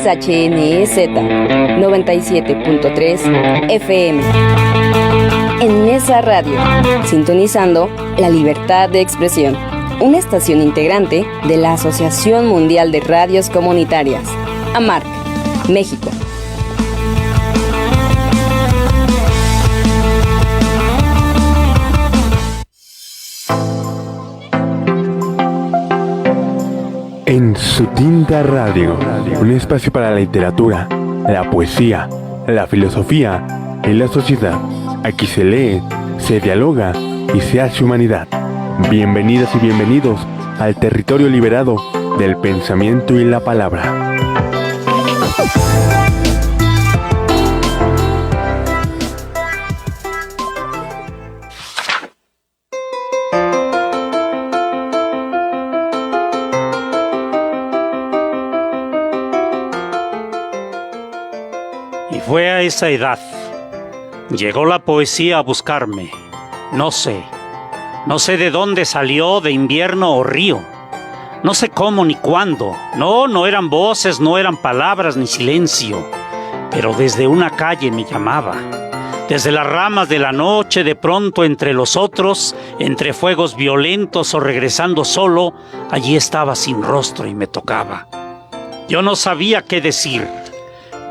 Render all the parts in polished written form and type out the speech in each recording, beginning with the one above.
XHNEZ 97.3 FM. En Nesa Radio, sintonizando la libertad de expresión, una estación integrante de la Asociación Mundial de Radios Comunitarias, AMARC, México. En Su Tinta Radio, un espacio para la literatura, la poesía, la filosofía y la sociedad. Aquí se lee, se dialoga y se hace humanidad. Bienvenidas y bienvenidos al territorio liberado del pensamiento y la palabra. Fue a esa edad. Llegó la poesía a buscarme. No sé de dónde salió, de invierno o río. No sé cómo ni cuándo. No eran voces, no eran palabras ni silencio. Pero desde una calle me llamaba. Desde las ramas de la noche, de pronto entre los otros, entre fuegos violentos o regresando solo, allí estaba sin rostro y me tocaba. Yo no sabía qué decir.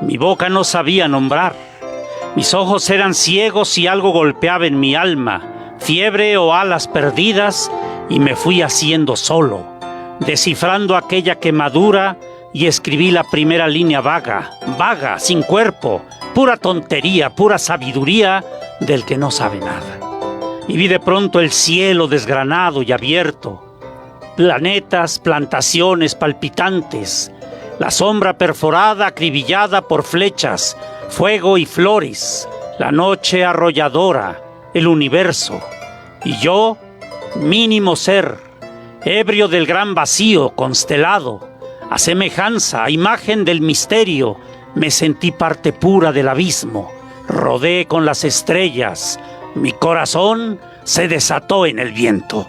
Mi boca no sabía nombrar. Mis ojos eran ciegos y algo golpeaba en mi alma, fiebre o alas perdidas, y me fui haciendo solo, descifrando aquella quemadura, y escribí la primera línea vaga, sin cuerpo, pura tontería, pura sabiduría del que no sabe nada. Y vi de pronto el cielo desgranado y abierto, planetas, plantaciones palpitantes, la sombra perforada, acribillada por flechas, fuego y flores, la noche arrolladora, el universo. Y yo, mínimo ser, ebrio del gran vacío, constelado, a semejanza, a imagen del misterio, me sentí parte pura del abismo, rodé con las estrellas, mi corazón se desató en el viento.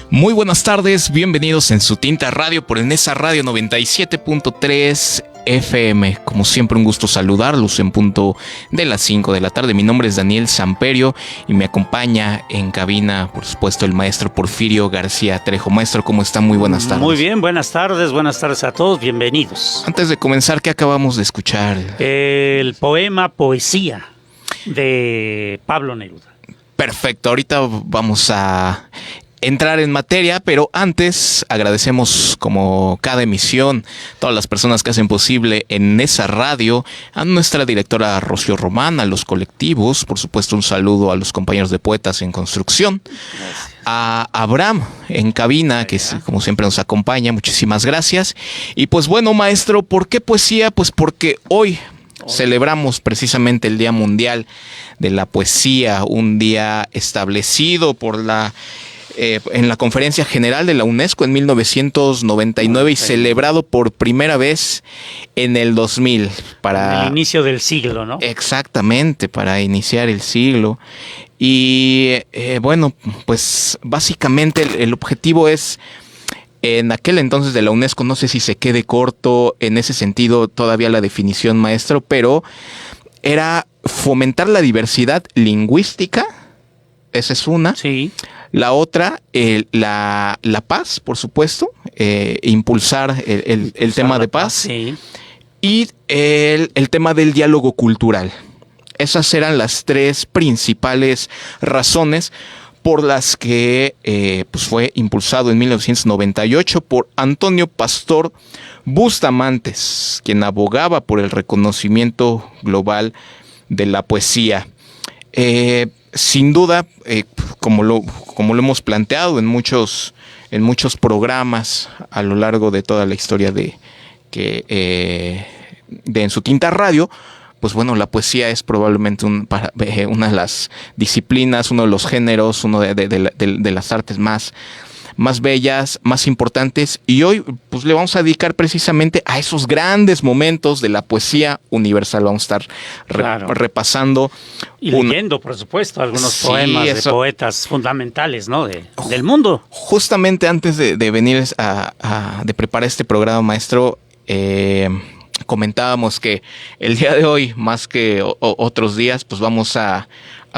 Muy buenas tardes, bienvenidos en Su Tinta Radio por el Nesa Radio 97.3 FM. Como siempre, un gusto saludarlos en punto de las 5 de la tarde. Mi nombre es Daniel Samperio y me acompaña en cabina, por supuesto, el maestro Porfirio García Trejo. Maestro, ¿cómo está? Muy buenas tardes. Muy bien, buenas tardes a todos, bienvenidos. Antes de comenzar, ¿qué acabamos de escuchar? El poema Poesía de Pablo Neruda. Perfecto, ahorita vamos a entrar en materia, pero antes agradecemos, como cada emisión, todas las personas que hacen posible en esa radio, a nuestra directora Rocío Román, a los colectivos, por supuesto un saludo a los compañeros de Poetas en Construcción, gracias. A Abraham en cabina, que como siempre nos acompaña, muchísimas gracias. Y pues bueno, maestro, ¿por qué poesía? Pues porque hoy celebramos precisamente el Día Mundial de la Poesía, un día establecido por en la Conferencia General de la UNESCO en 1999 y celebrado por primera vez en el 2000 para el inicio del siglo, ¿no? Exactamente, para iniciar el siglo. Y bueno, pues básicamente el objetivo es, en aquel entonces de la UNESCO, no sé si se quede corto en ese sentido todavía la definición, maestro, pero era fomentar la diversidad lingüística, esa es una. Sí. La otra, la paz, por supuesto, impulsar el tema de paz. Sí. Y el tema del diálogo cultural. Esas eran las tres principales razones por las que pues fue impulsado en 1998 por Antonio Pastor Bustamantes, quien abogaba por el reconocimiento global de la poesía. Sin duda, como lo hemos planteado en muchos programas a lo largo de toda la historia de En Su Tinta Radio, pues bueno, la poesía es probablemente una de las disciplinas, uno de los géneros, uno de las artes más bellas, más importantes, y hoy pues le vamos a dedicar precisamente a esos grandes momentos de la poesía universal. Vamos a estar repasando y leyendo, por supuesto, algunos poemas de poetas fundamentales, ¿no? del mundo. Justamente antes de venir de preparar este programa, maestro, comentábamos que el día de hoy, más que otros días, pues vamos a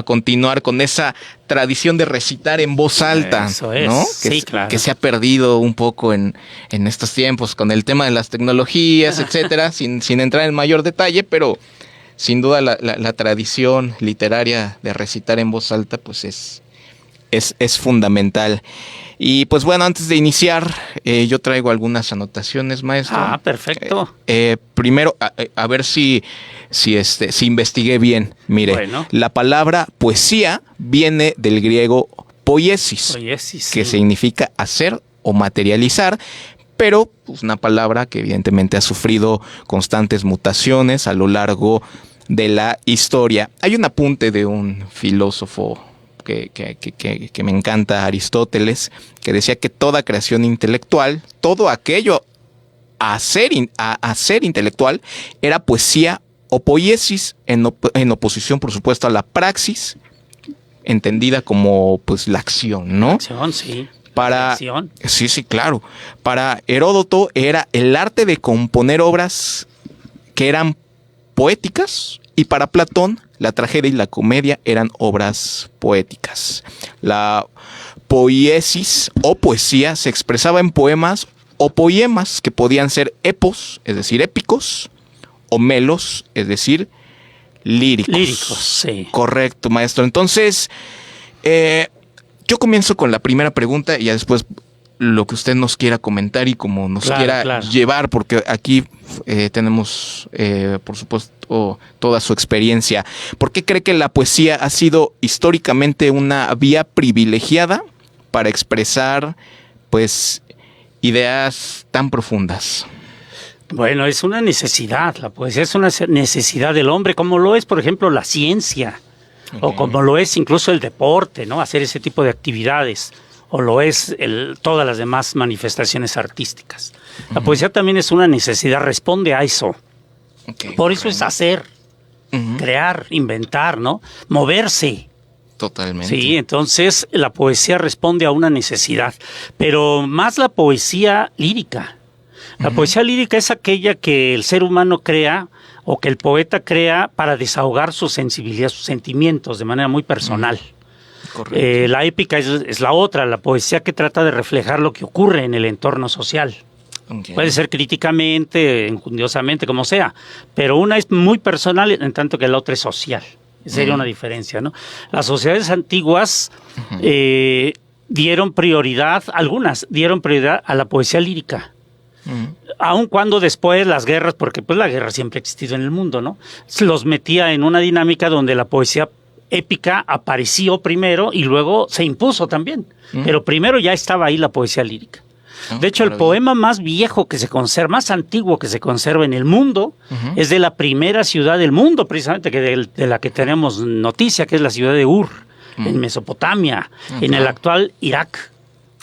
continuar con esa tradición de recitar en voz alta, eso es, ¿no? sí, claro. Que se ha perdido un poco en estos tiempos con el tema de las tecnologías, etcétera, sin entrar en mayor detalle, pero sin duda la tradición literaria de recitar en voz alta, pues es fundamental. Y pues bueno, antes de iniciar, yo traigo algunas anotaciones, maestro. Ah, perfecto. Primero, a ver si investigué bien. Mire, Bueno. La palabra poesía viene del griego poiesis, Poiesis, que sí. significa hacer o materializar, pero pues, una palabra que evidentemente ha sufrido constantes mutaciones a lo largo de la historia. Hay un apunte de un filósofo que me encanta, Aristóteles, que decía que toda creación intelectual, todo aquello a ser intelectual, era poesía o poiesis, en oposición, por supuesto, a la praxis, entendida como pues la acción, ¿no? Acción, sí. Acción. Sí, claro. Para Heródoto era el arte de componer obras que eran poéticas, y para Platón la tragedia y la comedia eran obras poéticas. La poiesis o poesía se expresaba en poemas o poemas que podían ser epos, es decir, épicos, o melos, es decir, líricos. Líricos, sí. Correcto, maestro. Entonces, yo comienzo con la primera pregunta y ya después lo que usted nos quiera comentar y como nos quiera llevar, porque aquí tenemos, por supuesto, toda su experiencia. ¿Por qué cree que la poesía ha sido históricamente una vía privilegiada para expresar, pues, ideas tan profundas? Bueno, es una necesidad. La poesía es una necesidad del hombre, como lo es, por ejemplo, la ciencia, o como lo es incluso el deporte, ¿no? Hacer ese tipo de actividades. O lo es todas las demás manifestaciones artísticas. La poesía también es una necesidad, responde a eso. Por eso es hacer, crear, inventar, ¿no? Moverse. Totalmente. Sí, entonces la poesía responde a una necesidad, pero más la poesía lírica. La poesía lírica es aquella que el ser humano crea o que el poeta crea para desahogar su sensibilidad, sus sentimientos de manera muy personal. La épica es la otra, la poesía que trata de reflejar lo que ocurre en el entorno social. Puede ser críticamente, enjundiosamente, como sea, pero una es muy personal en tanto que la otra es social. Sería una diferencia, ¿no? Las sociedades antiguas algunas dieron prioridad a la poesía lírica. Aun cuando después las guerras, porque pues la guerra siempre ha existido en el mundo, ¿no? Los metía en una dinámica donde la poesía épica apareció primero y luego se impuso también. Pero primero ya estaba ahí la poesía lírica. De hecho, el poema más viejo que se conserva, más antiguo que se conserva en el mundo, es de la primera ciudad del mundo, precisamente, de la que tenemos noticia, que es la ciudad de Ur, en Mesopotamia, en el actual Irak.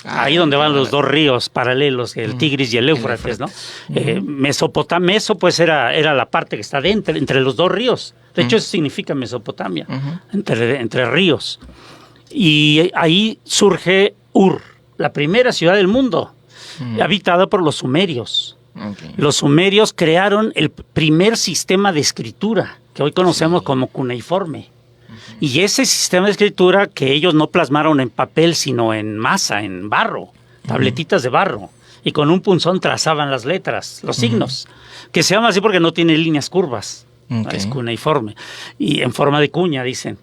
Ahí donde van los dos ríos paralelos, el Tigris y el Éufrates, ¿no? Mesopotamia, pues era la parte que está entre los dos ríos. De hecho, eso significa Mesopotamia, entre ríos. Y ahí surge Ur, la primera ciudad del mundo, habitada por los sumerios. Los sumerios crearon el primer sistema de escritura, que hoy conocemos como cuneiforme. Y ese sistema de escritura que ellos no plasmaron en papel, sino en masa, en barro, tabletitas de barro. Y con un punzón trazaban las letras, los signos, que se llama así porque no tiene líneas curvas. Es cuneiforme. Y en forma de cuña, dicen.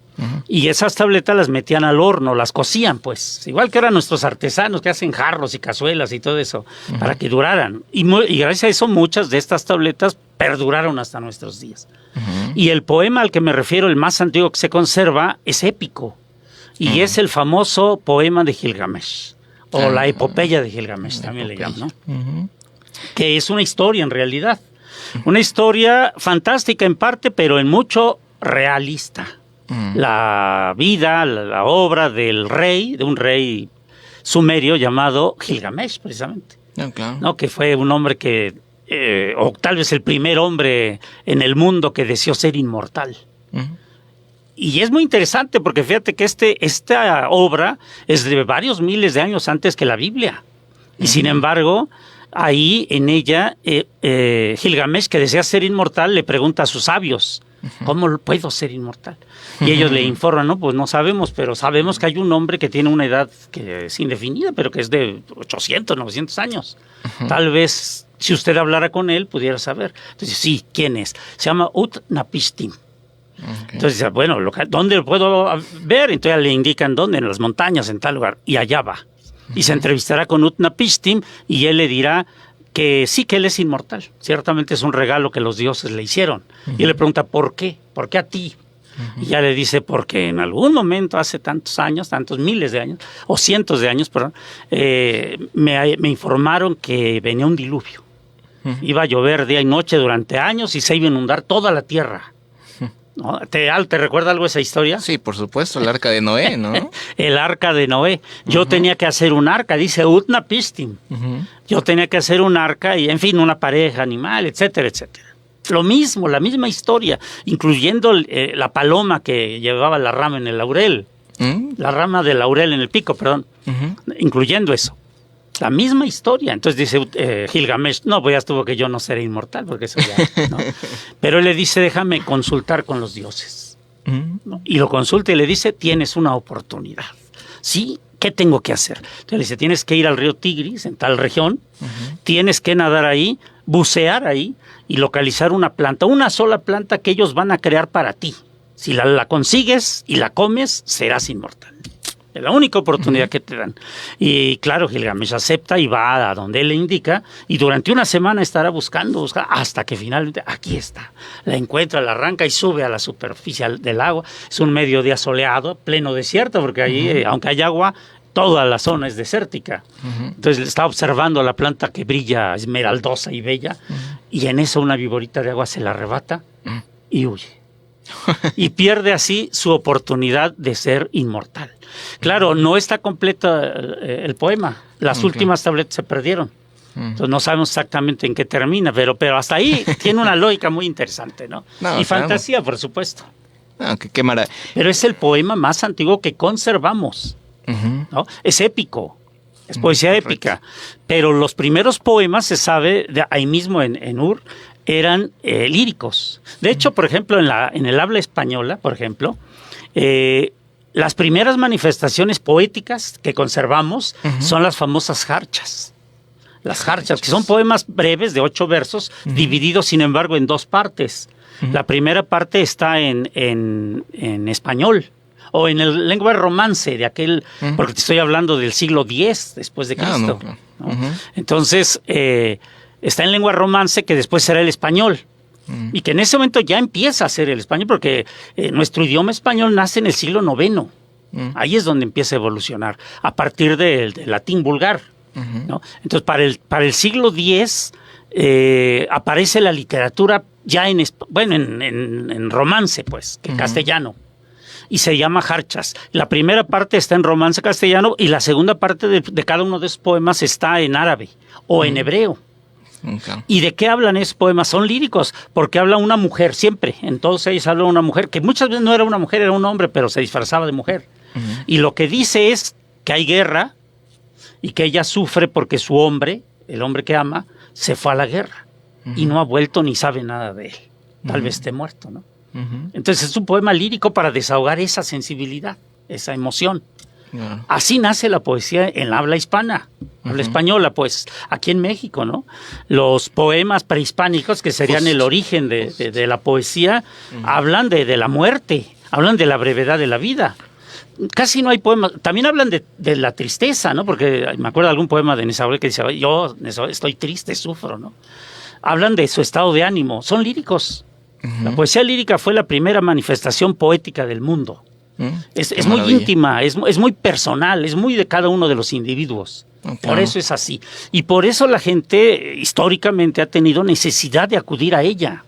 Y esas tabletas las metían al horno, las cocían, pues. Igual que eran nuestros artesanos que hacen jarros y cazuelas y todo eso, para que duraran. Y gracias a eso muchas de estas tabletas perduraron hasta nuestros días. Y el poema al que me refiero, el más antiguo que se conserva, es épico. Y es el famoso poema de Gilgamesh. O la epopeya de Gilgamesh, también le llaman, ¿no? Que es una historia en realidad. Una historia fantástica en parte, pero en mucho realista. La vida, la obra de un rey sumerio llamado Gilgamesh, precisamente. ¿No? Que fue un hombre que, o tal vez el primer hombre en el mundo que deseó ser inmortal. Y es muy interesante porque fíjate que esta obra es de varios miles de años antes que la Biblia. Y sin embargo, ahí en ella Gilgamesh, que desea ser inmortal, le pregunta a sus sabios, ¿cómo puedo ser inmortal? Y ellos le informan, no, pues no sabemos, pero sabemos que hay un hombre que tiene una edad que es indefinida, pero que es de 800, 900 años. Tal vez, si usted hablara con él, pudiera saber. Entonces, sí, ¿quién es? Se llama Utnapishtim. Entonces dice, bueno, ¿dónde lo puedo ver? Entonces le indican dónde, en las montañas, en tal lugar, y allá va. Y se entrevistará con Utnapishtim y él le dirá que sí, que él es inmortal. Ciertamente es un regalo que los dioses le hicieron. Y él le pregunta, ¿por qué? ¿Por qué a ti? Y ya le dice, porque en algún momento, hace tantos años, tantos miles de años, o cientos de años, perdón, me informaron que venía un diluvio. Iba a llover día y noche durante años y se iba a inundar toda la tierra. ¿No? ¿Te recuerda algo esa historia? Sí, por supuesto, el arca de Noé, ¿no? El arca de Noé. Yo tenía que hacer un arca, dice Utnapishtim. Yo tenía que hacer un arca y, en fin, una pareja, animal, etcétera, etcétera. Lo mismo, la misma historia, incluyendo la paloma que llevaba la rama en el laurel. La rama del laurel en el pico, perdón. Incluyendo eso. La misma historia. Entonces dice Gilgamesh, no, pues ya estuvo que yo no seré inmortal, porque eso ya, ¿no? Pero él le dice, déjame consultar con los dioses. ¿No? Y lo consulta y le dice, tienes una oportunidad. ¿Sí? ¿Qué tengo que hacer? Entonces le dice, tienes que ir al río Tigris, en tal región, tienes que nadar ahí, bucear ahí y localizar una planta, una sola planta que ellos van a crear para ti. Si la consigues y la comes, serás inmortal. Es la única oportunidad que te dan. Y claro, Gilgamesh acepta y va a donde él le indica y durante una semana estará buscando hasta que finalmente aquí está. La encuentra, la arranca y sube a la superficie del agua. Es un mediodía soleado, pleno desierto, porque allí, aunque hay agua, toda la zona es desértica. Entonces está observando la planta que brilla esmeraldosa y bella y en eso una viborita de agua se la arrebata y huye. Y pierde así su oportunidad de ser inmortal. Claro, no está completo el poema. Las últimas tabletas se perdieron. Entonces no sabemos exactamente en qué termina, pero hasta ahí tiene una lógica muy interesante, ¿no? Y fantasía, por supuesto. Qué maravilla. Pero es el poema más antiguo que conservamos, ¿no? Es épico, es poesía épica. Pero los primeros poemas, se sabe, ahí mismo en Ur, eran líricos. De hecho, por ejemplo, en el habla española, por ejemplo, las primeras manifestaciones poéticas que conservamos son las famosas jarchas. Las jarchas, que son poemas breves de 8 versos, divididos, sin embargo, en 2 partes. La primera parte está en español, o en el lengua romance de aquel, porque te estoy hablando del siglo X después de Cristo. ¿No? Entonces, está en lengua romance, que después será el español. Y que en ese momento ya empieza a ser el español, porque nuestro idioma español nace en el siglo IX. Ahí es donde empieza a evolucionar, a partir del latín vulgar. ¿No? Entonces, para el siglo X aparece la literatura ya en romance, pues, que castellano. Y se llama jarchas. La primera parte está en romance castellano y la segunda parte de cada uno de esos poemas está en árabe o en hebreo. ¿Y de qué hablan esos poemas? Son líricos, porque habla una mujer siempre. En todos ellos habla una mujer, que muchas veces no era una mujer, era un hombre, pero se disfrazaba de mujer. Y lo que dice es que hay guerra y que ella sufre porque su hombre, el hombre que ama, se fue a la guerra y no ha vuelto ni sabe nada de él. Tal vez esté muerto, ¿no? Entonces es un poema lírico para desahogar esa sensibilidad, esa emoción. Así nace la poesía en la habla hispana, habla española, pues, aquí en México, ¿no? Los poemas prehispánicos, que serían el origen de la poesía, hablan de la muerte, hablan de la brevedad de la vida. Casi no hay poemas, también hablan de la tristeza, ¿no? Porque me acuerdo de algún poema de Nezahualcóyotl que dice, yo estoy triste, sufro, ¿no? Hablan de su estado de ánimo, son líricos. La poesía lírica fue la primera manifestación poética del mundo. Es muy íntima, es muy personal, es muy de cada uno de los individuos. Por eso es así. Y por eso la gente históricamente ha tenido necesidad de acudir a ella.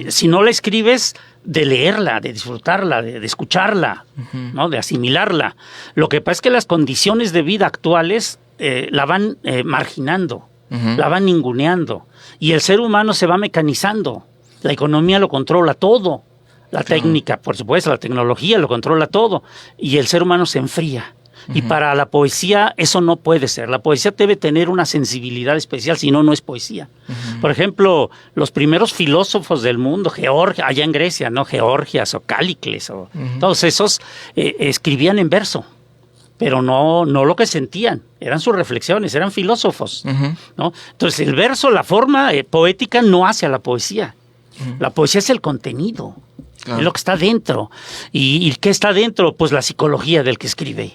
Si no la escribes, de leerla, de disfrutarla, de escucharla, ¿no? De asimilarla. Lo que pasa es que las condiciones de vida actuales la van marginando, la van ninguneando. Y el ser humano se va mecanizando. La economía lo controla todo. La técnica, por supuesto, la tecnología lo controla todo. Y el ser humano se enfría. Y para la poesía eso no puede ser. La poesía debe tener una sensibilidad especial, si no, no es poesía. Por ejemplo, los primeros filósofos del mundo, allá en Grecia, ¿no? Georgias o Cálicles, o todos esos escribían en verso, pero no lo que sentían, eran sus reflexiones, eran filósofos, ¿no? Entonces el verso, la forma poética no hace a la poesía. La poesía es el contenido, es lo que está dentro. ¿Y qué está dentro? Pues la psicología del que escribe.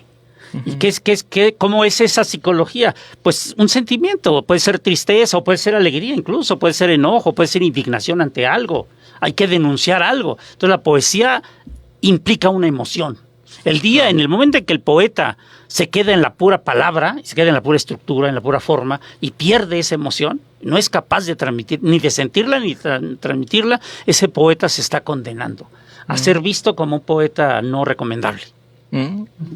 ¿Y cómo es esa psicología? Pues un sentimiento, puede ser tristeza, o puede ser alegría incluso, puede ser enojo, puede ser indignación ante algo. Hay que denunciar algo. Entonces la poesía implica una emoción. En el momento en que el poeta se queda en la pura palabra, se queda en la pura estructura, en la pura forma, y pierde esa emoción, no es capaz de transmitir, ni de sentirla, ni transmitirla, ese poeta se está condenando a ser visto como un poeta no recomendable.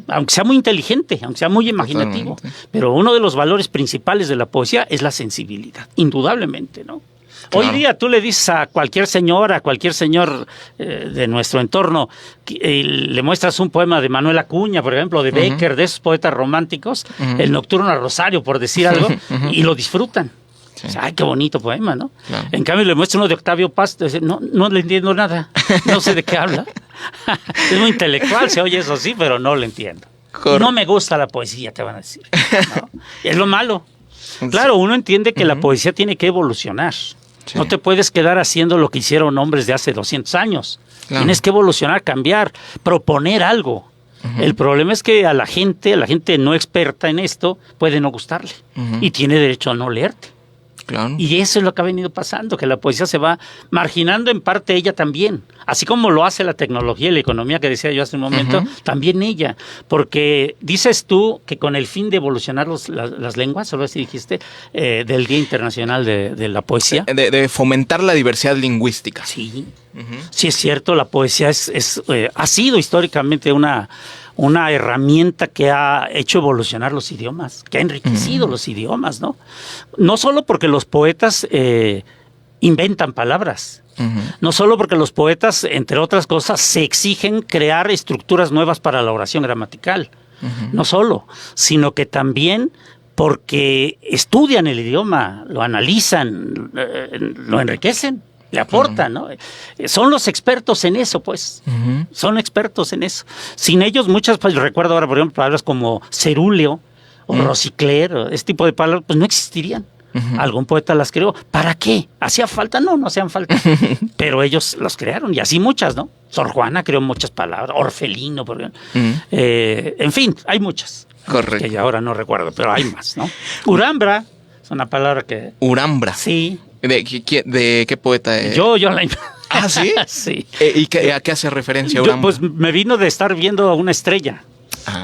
Aunque sea muy inteligente, aunque sea muy imaginativo. Totalmente. Pero uno de los valores principales de la poesía es la sensibilidad, indudablemente, ¿no? Claro. Hoy día tú le dices a cualquier señora, a cualquier señor de nuestro entorno, le muestras un poema de Manuel Acuña, por ejemplo, de Bécquer, de esos poetas románticos, el Nocturno a Rosario, por decir algo, y lo disfrutan. Sí. O sea, ay, qué bonito poema, ¿no? Claro. En cambio, le muestra uno de Octavio Paz, no le entiendo nada, no sé de qué habla. Es muy intelectual, se oye eso sí, pero no lo entiendo. No me gusta la poesía, te van a decir, ¿no? Es lo malo. Claro, uno entiende que la poesía tiene que evolucionar. Sí. No te puedes quedar haciendo lo que hicieron hombres de hace 200 años. Claro. Tienes que evolucionar, cambiar, proponer algo. El problema es que a la gente no experta en esto, puede no gustarle. Y tiene derecho a no leerte. Claro. Y eso es lo que ha venido pasando, que la poesía se va marginando en parte ella también. Así como lo hace la tecnología y la economía que decía yo hace un momento, también ella. Porque dices tú que con el fin de evolucionar las lenguas, solo así dijiste, del Día Internacional de la Poesía. De fomentar la diversidad lingüística. Sí, sí es cierto, la poesía ha sido históricamente una herramienta que ha hecho evolucionar los idiomas, que ha enriquecido los idiomas, ¿no? No solo porque los poetas inventan palabras, no solo porque los poetas, entre otras cosas, se exigen crear estructuras nuevas para la oración gramatical, no solo, sino que también porque estudian el idioma, lo analizan, lo enriquecen. Le aportan, ¿no? Son los expertos en eso, pues. Son expertos en eso. Sin ellos, pues recuerdo ahora, por ejemplo, palabras como cerúleo o rosicler, este tipo de palabras, pues no existirían. Algún poeta las creó. ¿Para qué? ¿Hacía falta? No hacían falta. Pero ellos las crearon, y así muchas, ¿no? Sor Juana creó muchas palabras, orfelino, por ejemplo. En fin, hay muchas. Correcto. Que ahora no recuerdo, pero hay más, ¿no? Urambra es una palabra que... Urambra. Sí. ¿De qué poeta es? Yo la... ¿Ah, sí? Sí. ¿Y a qué hace referencia Urambra? Pues me vino de estar viendo una estrella.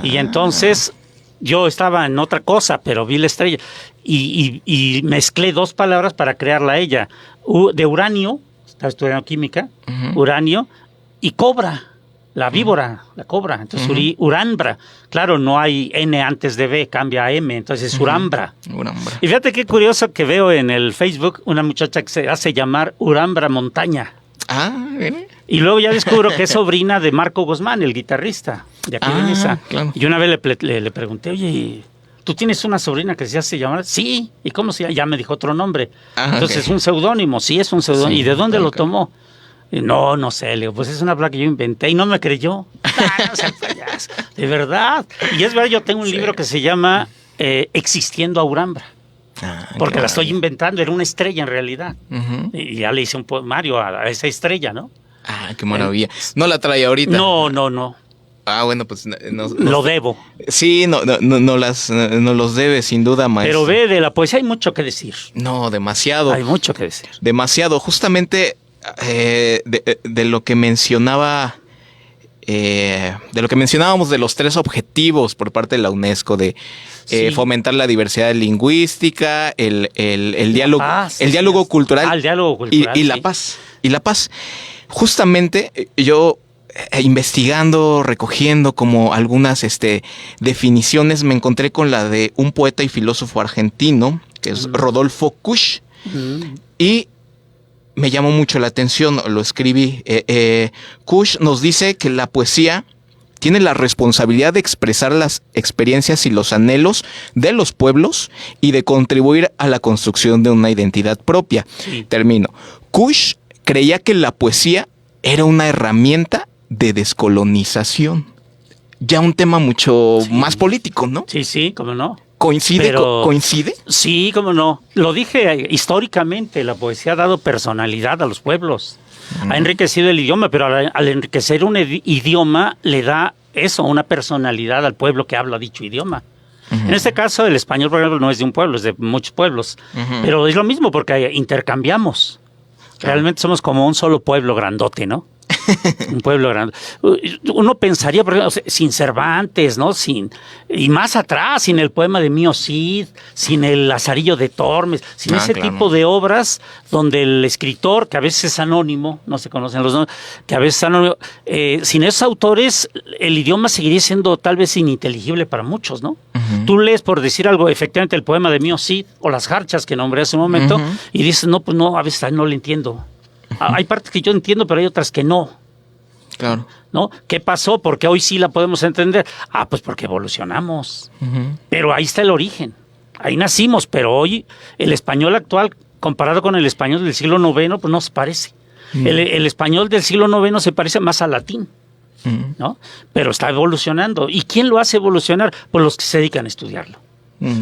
Y entonces yo estaba en otra cosa, pero vi la estrella. Y mezclé dos palabras para crearla a ella. De uranio, estaba estudiando química, uranio, y cobra. La víbora, la cobra. Entonces, Urambra. Claro, no hay N antes de B, cambia a M. Entonces, es Urambra. Urambra. Y fíjate qué curioso que veo en el Facebook una muchacha que se hace llamar Urambra Montaña. ¿Viene? Y luego ya descubro que es sobrina de Marco Guzmán, el guitarrista de aquí de Mesa. Claro. Y una vez le pregunté, oye, ¿tú tienes una sobrina que se hace llamar? Sí. ¿Y cómo se llama? Ya me dijo otro nombre. Entonces, es un seudónimo. Sí, es un seudónimo. Sí, ¿y de dónde lo tomó? No sé, le digo, pues es una palabra que yo inventé y no me creyó. No seas payaso, de verdad. Y es verdad, yo tengo un libro que se llama Existiendo a Urambra. Porque la estoy inventando, era una estrella en realidad. Y ya le hice un poemario a esa estrella, ¿no? Qué maravilla. ¿No la trae ahorita? No. Bueno, pues... Lo debo. Sí, no los debe, sin duda, maestro. Pero de la poesía hay mucho que decir. No, demasiado. Hay mucho que decir. Demasiado. Justamente... de lo que mencionaba, de lo que mencionábamos de los 3 objetivos por parte de la UNESCO de fomentar la diversidad lingüística, el diálogo, el diálogo cultural, el diálogo cultural y la paz. Y la paz. Justamente yo investigando, recogiendo como algunas definiciones, me encontré con la de un poeta y filósofo argentino que es Rodolfo Kusch y me llamó mucho la atención, lo escribí. Kusch nos dice que la poesía tiene la responsabilidad de expresar las experiencias y los anhelos de los pueblos y de contribuir a la construcción de una identidad propia. Sí. Termino. Kush creía que la poesía era una herramienta de descolonización. Ya un tema mucho más político, ¿no? Sí, cómo no. ¿Coincide? ¿Coincide? Sí, cómo no. Lo dije históricamente, la poesía ha dado personalidad a los pueblos. Ha enriquecido el idioma, pero al enriquecer un idioma le da eso, una personalidad al pueblo que habla dicho idioma. En este caso, el español, por ejemplo, no es de un pueblo, es de muchos pueblos. Pero es lo mismo porque intercambiamos. Realmente somos como un solo pueblo grandote, ¿no? Un pueblo grande. Uno pensaría, por ejemplo, sin Cervantes, ¿no? Y más atrás, sin el poema de Mío Cid, sin el Lazarillo de Tormes, sin ese tipo de obras donde el escritor, que a veces es anónimo, no se conocen los nombres, que a veces es anónimo, sin esos autores, el idioma seguiría siendo tal vez ininteligible para muchos, ¿no? Tú lees, por decir algo, efectivamente el poema de Mío Cid o las jarchas que nombré hace un momento, y dices, no, pues no, a veces no le entiendo. Hay partes que yo entiendo, pero hay otras que no. Claro. ¿No? ¿Qué pasó? ¿Por qué hoy sí la podemos entender? Pues porque evolucionamos. Pero ahí está el origen. Ahí nacimos, pero hoy el español actual, comparado con el español del siglo IX, pues no se parece. El español del siglo IX se parece más al latín, ¿no? Pero está evolucionando. ¿Y quién lo hace evolucionar? Pues los que se dedican a estudiarlo.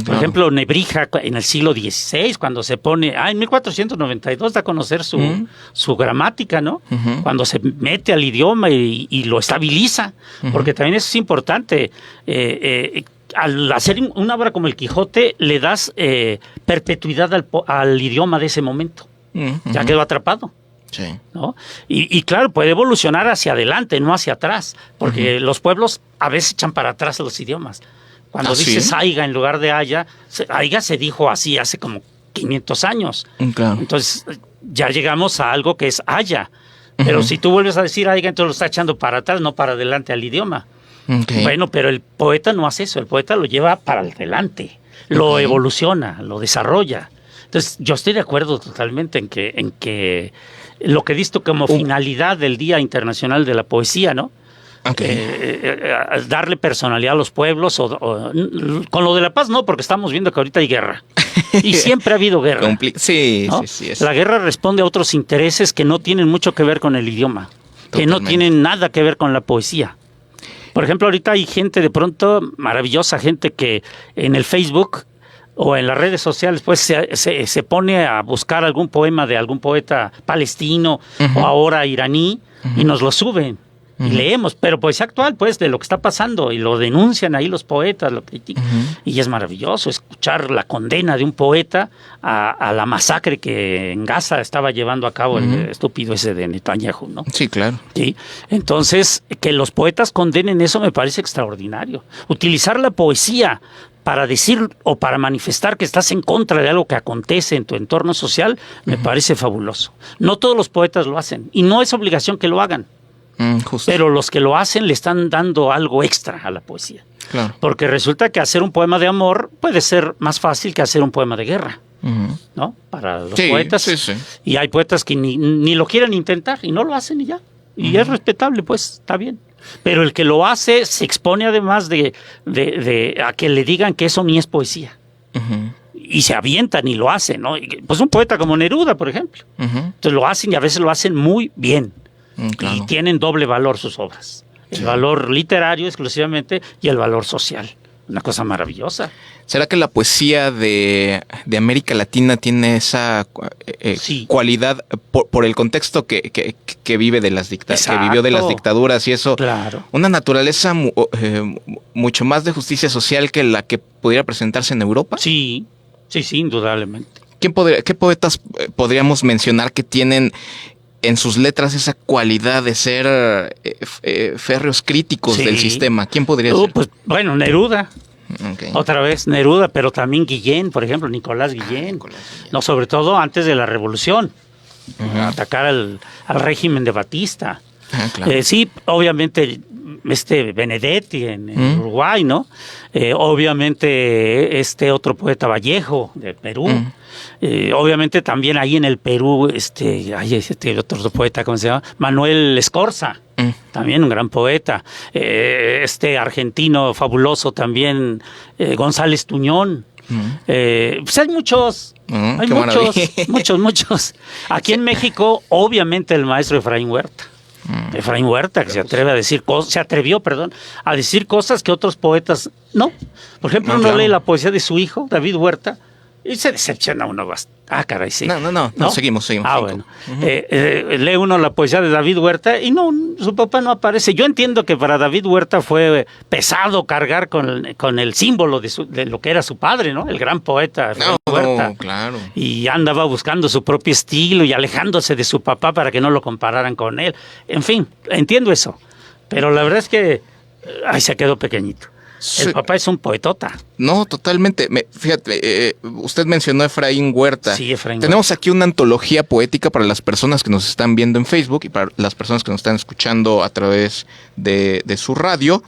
Por ejemplo, Nebrija en el siglo XVI, cuando se pone, en 1492 da a conocer su gramática, ¿no? Cuando se mete al idioma y lo estabiliza, porque también eso es importante. Al hacer una obra como El Quijote, le das perpetuidad al idioma de ese momento. Ya quedó atrapado. Sí. ¿No? Y claro, puede evolucionar hacia adelante, no hacia atrás, porque los pueblos a veces echan para atrás los idiomas. Cuando dices aiga en lugar de aiga se dijo así hace como 500 años. Claro. Entonces ya llegamos a algo que es haya. Pero si tú vuelves a decir aiga, entonces lo está echando para atrás, no para adelante al idioma. Bueno, pero el poeta no hace eso. El poeta lo lleva para adelante, lo evoluciona, lo desarrolla. Entonces yo estoy de acuerdo totalmente en que lo que he visto como finalidad del Día Internacional de la Poesía, ¿no? Darle personalidad a los pueblos con lo de la paz no, porque estamos viendo que ahorita hay guerra y siempre ha habido guerra. ¿no? Sí. La guerra responde a otros intereses que no tienen mucho que ver con el idioma, que no tienen nada que ver con la poesía. Por ejemplo, ahorita hay gente de pronto, maravillosa gente que en el Facebook o en las redes sociales pues se pone a buscar algún poema de algún poeta palestino o ahora iraní y nos lo suben. Y leemos, pero poesía actual, pues, de lo que está pasando, y lo denuncian ahí los poetas, lo critican. Y es maravilloso escuchar la condena de un poeta a la masacre que en Gaza estaba llevando a cabo el estúpido ese de Netanyahu, ¿no? Sí, claro. Sí. Entonces, que los poetas condenen eso me parece extraordinario. Utilizar la poesía para decir o para manifestar que estás en contra de algo que acontece en tu entorno social, me parece fabuloso. No todos los poetas lo hacen, y no es obligación que lo hagan. Pero los que lo hacen le están dando algo extra a la poesía. Claro. Porque resulta que hacer un poema de amor puede ser más fácil que hacer un poema de guerra, ¿no? Para los poetas. Sí. Y hay poetas que ni lo quieren intentar y no lo hacen y ya. Y es respetable, pues, está bien. Pero el que lo hace se expone además de a que le digan que eso ni es poesía. Y se avientan y lo hacen, ¿no? Pues un poeta como Neruda, por ejemplo. Entonces lo hacen y a veces lo hacen muy bien. Claro. Y tienen doble valor sus obras. El valor literario exclusivamente y el valor social. Una cosa maravillosa. ¿Será que la poesía de América Latina tiene esa cualidad por el contexto que vive de las que vivió de las dictaduras y eso? Claro. Una naturaleza mucho más de justicia social que la que pudiera presentarse en Europa? Sí, indudablemente. ¿Qué poetas podríamos mencionar que tienen en sus letras esa cualidad de ser férreos críticos del sistema? ¿Quién podría ser? Pues, bueno, Neruda. Otra vez Neruda, pero también Guillén, por ejemplo, Nicolás Guillén. No, sobre todo antes de la Revolución. Atacar al régimen de Batista. Claro. Sí, obviamente Benedetti en Uruguay, ¿no? Obviamente otro poeta Vallejo de Perú. Obviamente también ahí en el Perú, otro poeta, ¿cómo se llama? Manuel Escorza. También un gran poeta. Este argentino fabuloso también, González Tuñón. Pues hay muchos. Muchos. Aquí en México, obviamente, el maestro Efraín Huerta. Efraín Huerta, que se atrevió a decir cosas que otros poetas no. Por ejemplo, uno lee la poesía de su hijo, David Huerta, y se decepciona uno bastante. Ah, caray, sí. No, seguimos. Bueno. Lee uno la poesía de David Huerta y no, su papá no aparece. Yo entiendo que para David Huerta fue pesado cargar con el símbolo de lo que era su padre, ¿no? El gran poeta Huerta. Claro. Y andaba buscando su propio estilo y alejándose de su papá para que no lo compararan con él. En fin, entiendo eso. Pero la verdad es que se quedó pequeñito. Sí. El papá es un poetota. No, totalmente. Fíjate, usted mencionó a Efraín Huerta. Sí, Efraín Tenemos Huerta. aquí una antología poética para las personas que nos están viendo en Facebook y para las personas que nos están escuchando a través de su radio.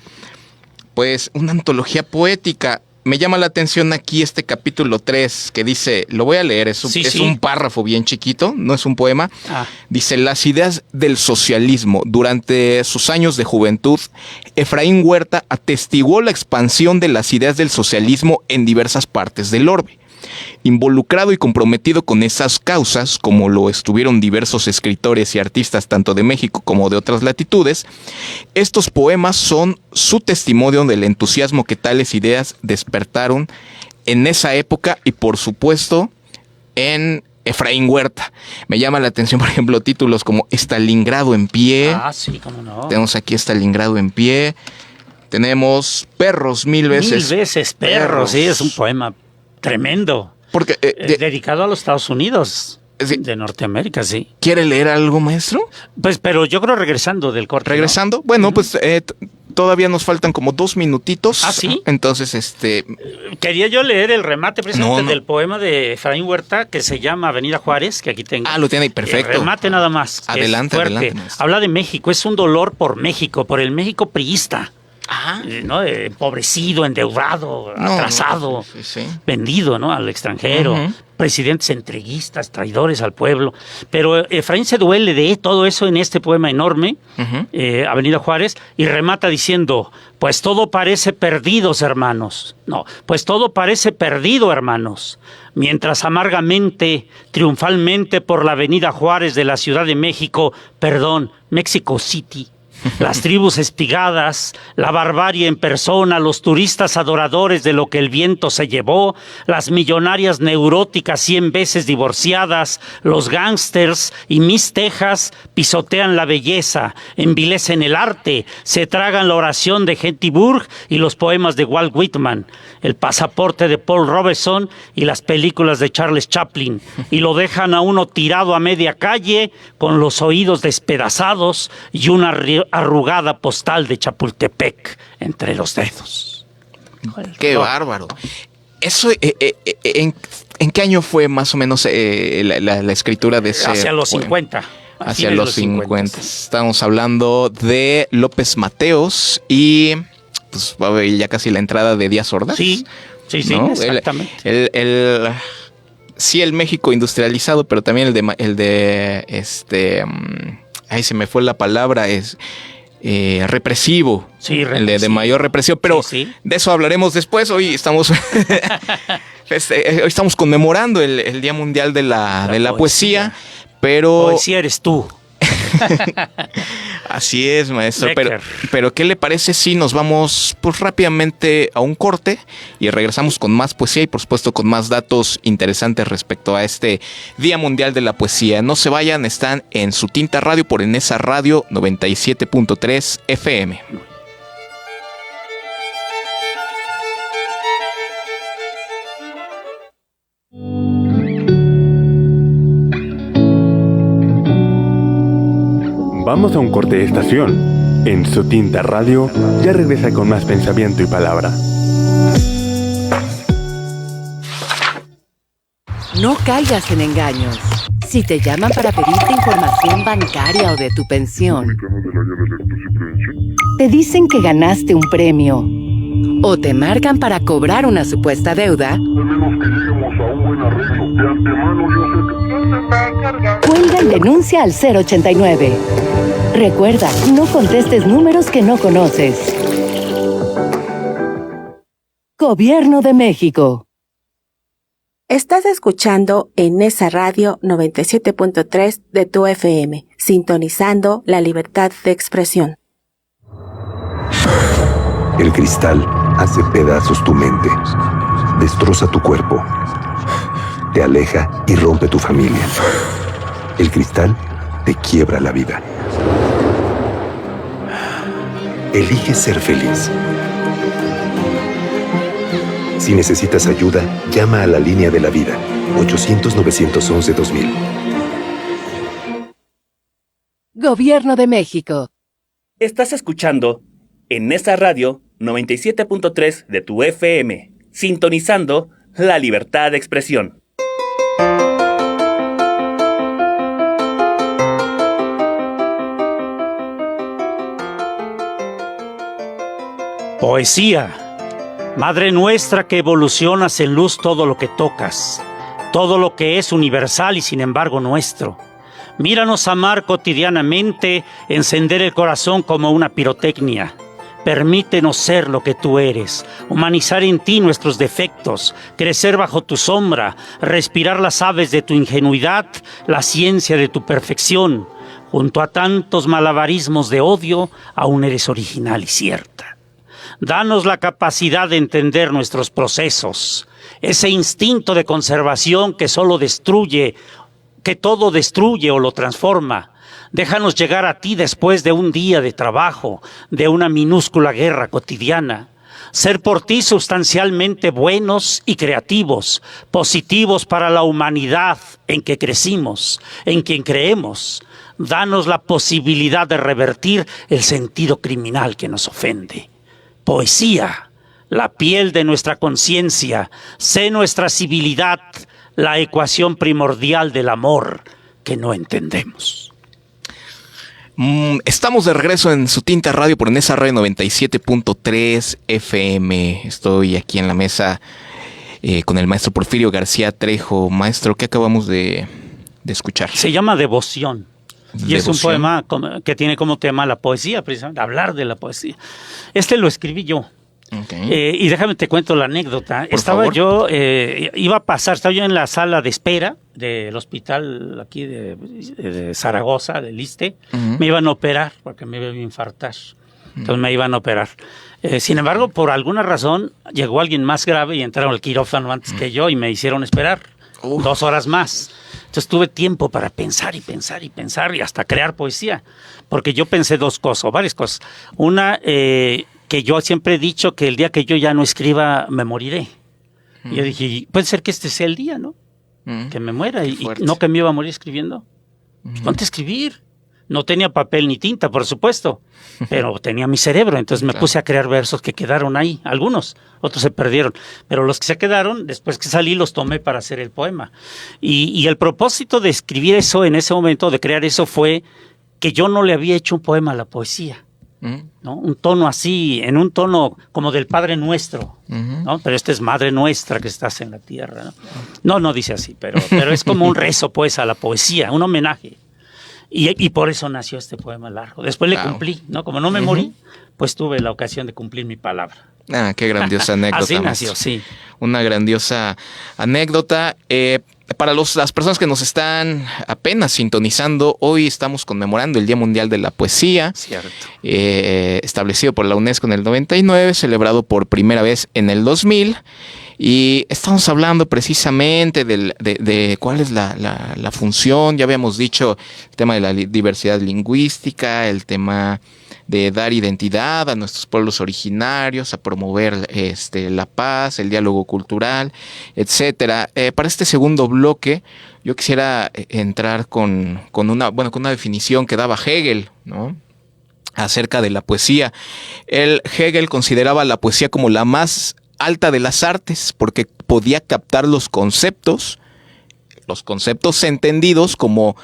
Pues una antología poética. Me llama la atención aquí este capítulo 3 que dice, lo voy a leer, es un párrafo bien chiquito, no es un poema. Dice, las ideas del socialismo. Durante sus años de juventud, Efraín Huerta atestiguó la expansión de las ideas del socialismo en diversas partes del orbe. Involucrado y comprometido con esas causas, como lo estuvieron diversos escritores y artistas tanto de México como de otras latitudes, estos poemas son su testimonio del entusiasmo que tales ideas despertaron en esa época y, por supuesto, en Efraín Huerta. Me llama la atención, por ejemplo, títulos como Stalingrado en pie. Sí, cómo no. Tenemos aquí Stalingrado en pie. Tenemos Perros, mil veces. 1000 veces perros, sí, es un poema tremendo. Porque dedicado a los Estados Unidos de Norteamérica, sí. ¿Quiere leer algo, maestro? Pues, pero yo creo regresando del corte. ¿Regresando? ¿No? Bueno, pues todavía nos faltan como 2 minutitos. ¿Sí? Entonces, quería yo leer el remate precisamente del poema de Efraín Huerta que se llama Avenida Juárez, que aquí tengo. Lo tiene ahí, perfecto. El remate nada más. Adelante. Habla de México, es un dolor por México, por el México priista. ¿No? Empobrecido, endeudado, atrasado, vendido, ¿no? Al extranjero, presidentes entreguistas, traidores al pueblo. Pero Efraín se duele de todo eso en este poema enorme, Avenida Juárez, y remata diciendo, pues todo parece perdido, hermanos. Pues todo parece perdido, hermanos. Mientras amargamente, triunfalmente por la Avenida Juárez de la Ciudad de México, Mexico City, las tribus espigadas, la barbarie en persona, los turistas adoradores de lo que el viento se llevó, las millonarias neuróticas 100 veces divorciadas, los gángsters y Miss Texas pisotean la belleza, envilecen el arte, se tragan la oración de Gentibur y los poemas de Walt Whitman, el pasaporte de Paul Robeson y las películas de Charles Chaplin, y lo dejan a uno tirado a media calle con los oídos despedazados y una arrugada postal de Chapultepec entre los dedos. ¡Qué bárbaro! Eso, ¿en qué año fue más o menos la escritura de ese Hacia los poema? 50. Hacia los 50. Estamos hablando de López Mateos y pues va a haber ya casi la entrada de Díaz Ordaz. Sí, ¿no? exactamente. El México industrializado, pero también el de se me fue la palabra, es represivo. Sí, el de mayor represión, pero de eso hablaremos después. Hoy estamos hoy estamos conmemorando el Día Mundial de la Poesía, pero poesía eres tú. Así es, maestro. Pero ¿qué le parece si nos vamos pues rápidamente a un corte y regresamos con más poesía y por supuesto con más datos interesantes respecto a este Día Mundial de la Poesía? No se vayan, están en Su Tinta Radio por Enesa Radio 97.3 FM. Vamos a un corte de estación. En Su Tinta Radio ya regresa con más pensamiento y palabra. No caigas en engaños. Si te llaman para pedirte información bancaria o de tu pensión, te dicen que ganaste un premio o te marcan para cobrar una supuesta deuda, cuelga y denuncia al 089. Recuerda, no contestes números que no conoces. Gobierno de México. Estás escuchando en esa radio 97.3 de tu FM, sintonizando la libertad de expresión. El cristal hace pedazos tu mente, destroza tu cuerpo, te aleja y rompe tu familia. El cristal te quiebra la vida. Elige ser feliz. Si necesitas ayuda, llama a la línea de la vida, 800-911-2000. Gobierno de México. Estás escuchando en esa radio 97.3 de tu FM, sintonizando la libertad de expresión. Poesía. Madre nuestra que evolucionas en luz todo lo que tocas, todo lo que es universal y sin embargo nuestro. Míranos amar cotidianamente, encender el corazón como una pirotecnia. Permítenos ser lo que tú eres, humanizar en ti nuestros defectos, crecer bajo tu sombra, respirar las aves de tu ingenuidad, la ciencia de tu perfección. Junto a tantos malabarismos de odio, aún eres original y cierta. Danos la capacidad de entender nuestros procesos, ese instinto de conservación que solo destruye, que todo destruye o lo transforma. Déjanos llegar a ti después de un día de trabajo, de una minúscula guerra cotidiana. Ser por ti sustancialmente buenos y creativos, positivos para la humanidad en que crecimos, en quien creemos. Danos la posibilidad de revertir el sentido criminal que nos ofende. Poesía, la piel de nuestra conciencia, sé nuestra civilidad, la ecuación primordial del amor que no entendemos. Estamos de regreso en Su Tinta Radio por Nesa Radio 97.3 FM. Estoy aquí en la mesa con el maestro Porfirio García Trejo. Maestro, ¿qué acabamos de escuchar? Se llama Devoción. Y es un poema que tiene como tema la poesía, precisamente, hablar de la poesía. Este lo escribí yo. Okay. Y déjame te cuento la anécdota. Estaba yo en la sala de espera del hospital aquí de Zaragoza, del ISSSTE. Me iban a operar porque me iba a infartar. Entonces me iban a operar. Sin embargo, por alguna razón, llegó alguien más grave y entraron al quirófano antes que yo y me hicieron esperar 2 horas más. Entonces tuve tiempo para pensar y hasta crear poesía. Porque yo pensé varias cosas. Una, que yo siempre he dicho que el día que yo ya no escriba, me moriré. Y yo dije, puede ser que este sea el día, ¿no? Que me muera. Y no que me iba a morir escribiendo. Pues ponte a escribir. No tenía papel ni tinta, por supuesto, pero tenía mi cerebro. Entonces me puse a crear versos que quedaron ahí. Algunos, otros se perdieron. Pero los que se quedaron, después que salí, los tomé para hacer el poema. Y el propósito de escribir eso en ese momento, de crear eso, fue que yo no le había hecho un poema a la poesía. ¿No? Un tono así, en un tono como del Padre Nuestro, ¿no? Pero este es Madre Nuestra que estás en la tierra, ¿no? No dice así, pero es como un rezo, pues, a la poesía, un homenaje. Y por eso nació este poema largo. Después le cumplí, ¿no? Como no me morí, pues tuve la ocasión de cumplir mi palabra. Ah, qué grandiosa anécdota. Así nació, sí. Una grandiosa anécdota. Para las personas que nos están apenas sintonizando, hoy estamos conmemorando el Día Mundial de la Poesía. Cierto. Establecido por la UNESCO en el 99, celebrado por primera vez en el 2000. Y estamos hablando precisamente de cuál es la función. Ya habíamos dicho el tema de la diversidad lingüística, el tema de dar identidad a nuestros pueblos originarios, a promover la paz, el diálogo cultural, etcétera. Para este segundo bloque, yo quisiera entrar con una definición que daba Hegel, ¿no?, acerca de la poesía. Hegel consideraba la poesía como la más alta de las artes porque podía captar los conceptos entendidos como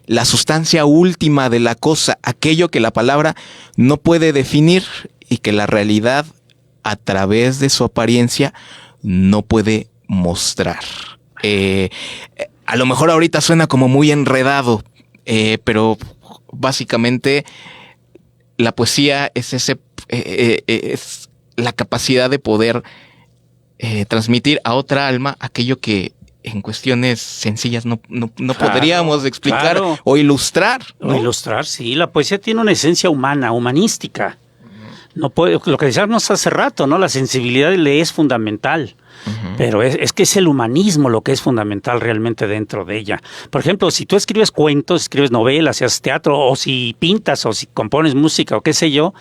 la sustancia última de la cosa, aquello que la palabra no puede definir y que la realidad a través de su apariencia no puede mostrar. A lo mejor ahorita suena como muy enredado, pero básicamente la poesía es es la capacidad de poder transmitir a otra alma aquello que en cuestiones sencillas no podríamos explicar o ilustrar, ¿no? O ilustrar, sí. La poesía tiene una esencia humana, humanística. No puede, lo que decíamos hace rato, ¿no? La sensibilidad le es fundamental. Pero es que es el humanismo lo que es fundamental realmente dentro de ella. Por ejemplo, si tú escribes cuentos, escribes novelas, si haces teatro, o si pintas, o si compones música, o qué sé yo,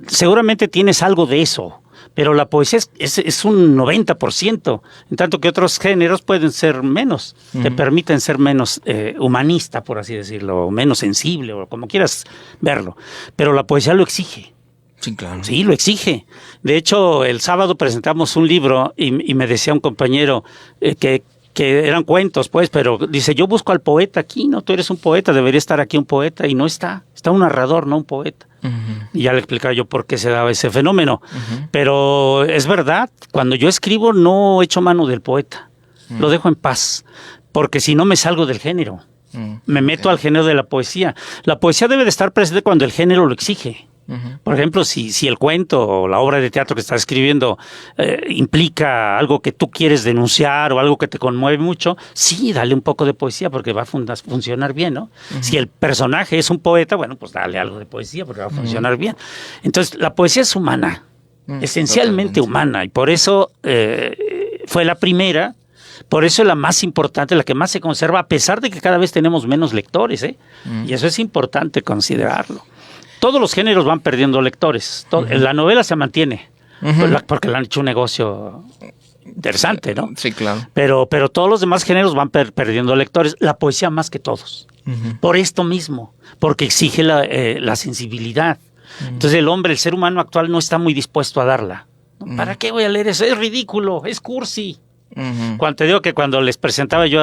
seguramente tienes algo de eso. Pero la poesía es un 90%, en tanto que otros géneros pueden ser menos, te permiten ser menos humanista, por así decirlo, menos sensible, o como quieras verlo. Pero la poesía lo exige. Sí, claro. Sí, lo exige. De hecho, el sábado presentamos un libro y me decía un compañero que eran cuentos, pues, pero dice, yo busco al poeta aquí, ¿no? Tú eres un poeta, debería estar aquí un poeta, y no está. Está un narrador, no un poeta. Y ya le explicaba yo por qué se daba ese fenómeno. Pero es verdad, cuando yo escribo no echo mano del poeta, lo dejo en paz, porque si no me salgo del género, me meto al género de la poesía. La poesía debe de estar presente cuando el género lo exige. Por ejemplo, si el cuento o la obra de teatro que estás escribiendo implica algo que tú quieres denunciar o algo que te conmueve mucho, sí, dale un poco de poesía porque va a funcionar bien, ¿no? Si el personaje es un poeta, bueno, pues dale algo de poesía porque va a funcionar bien. Entonces, la poesía es humana, esencialmente humana, y por eso fue la primera. Por eso es la más importante, la que más se conserva, a pesar de que cada vez tenemos menos lectores, y eso es importante considerarlo. Todos los géneros van perdiendo lectores. La novela se mantiene, porque le han hecho un negocio interesante, ¿no? Sí, claro. Pero todos los demás géneros van perdiendo lectores. La poesía más que todos. Por esto mismo, porque exige la sensibilidad. Entonces el ser humano actual no está muy dispuesto a darla. ¿Para qué voy a leer eso? Es ridículo, es cursi. Cuando te digo que cuando les presentaba yo,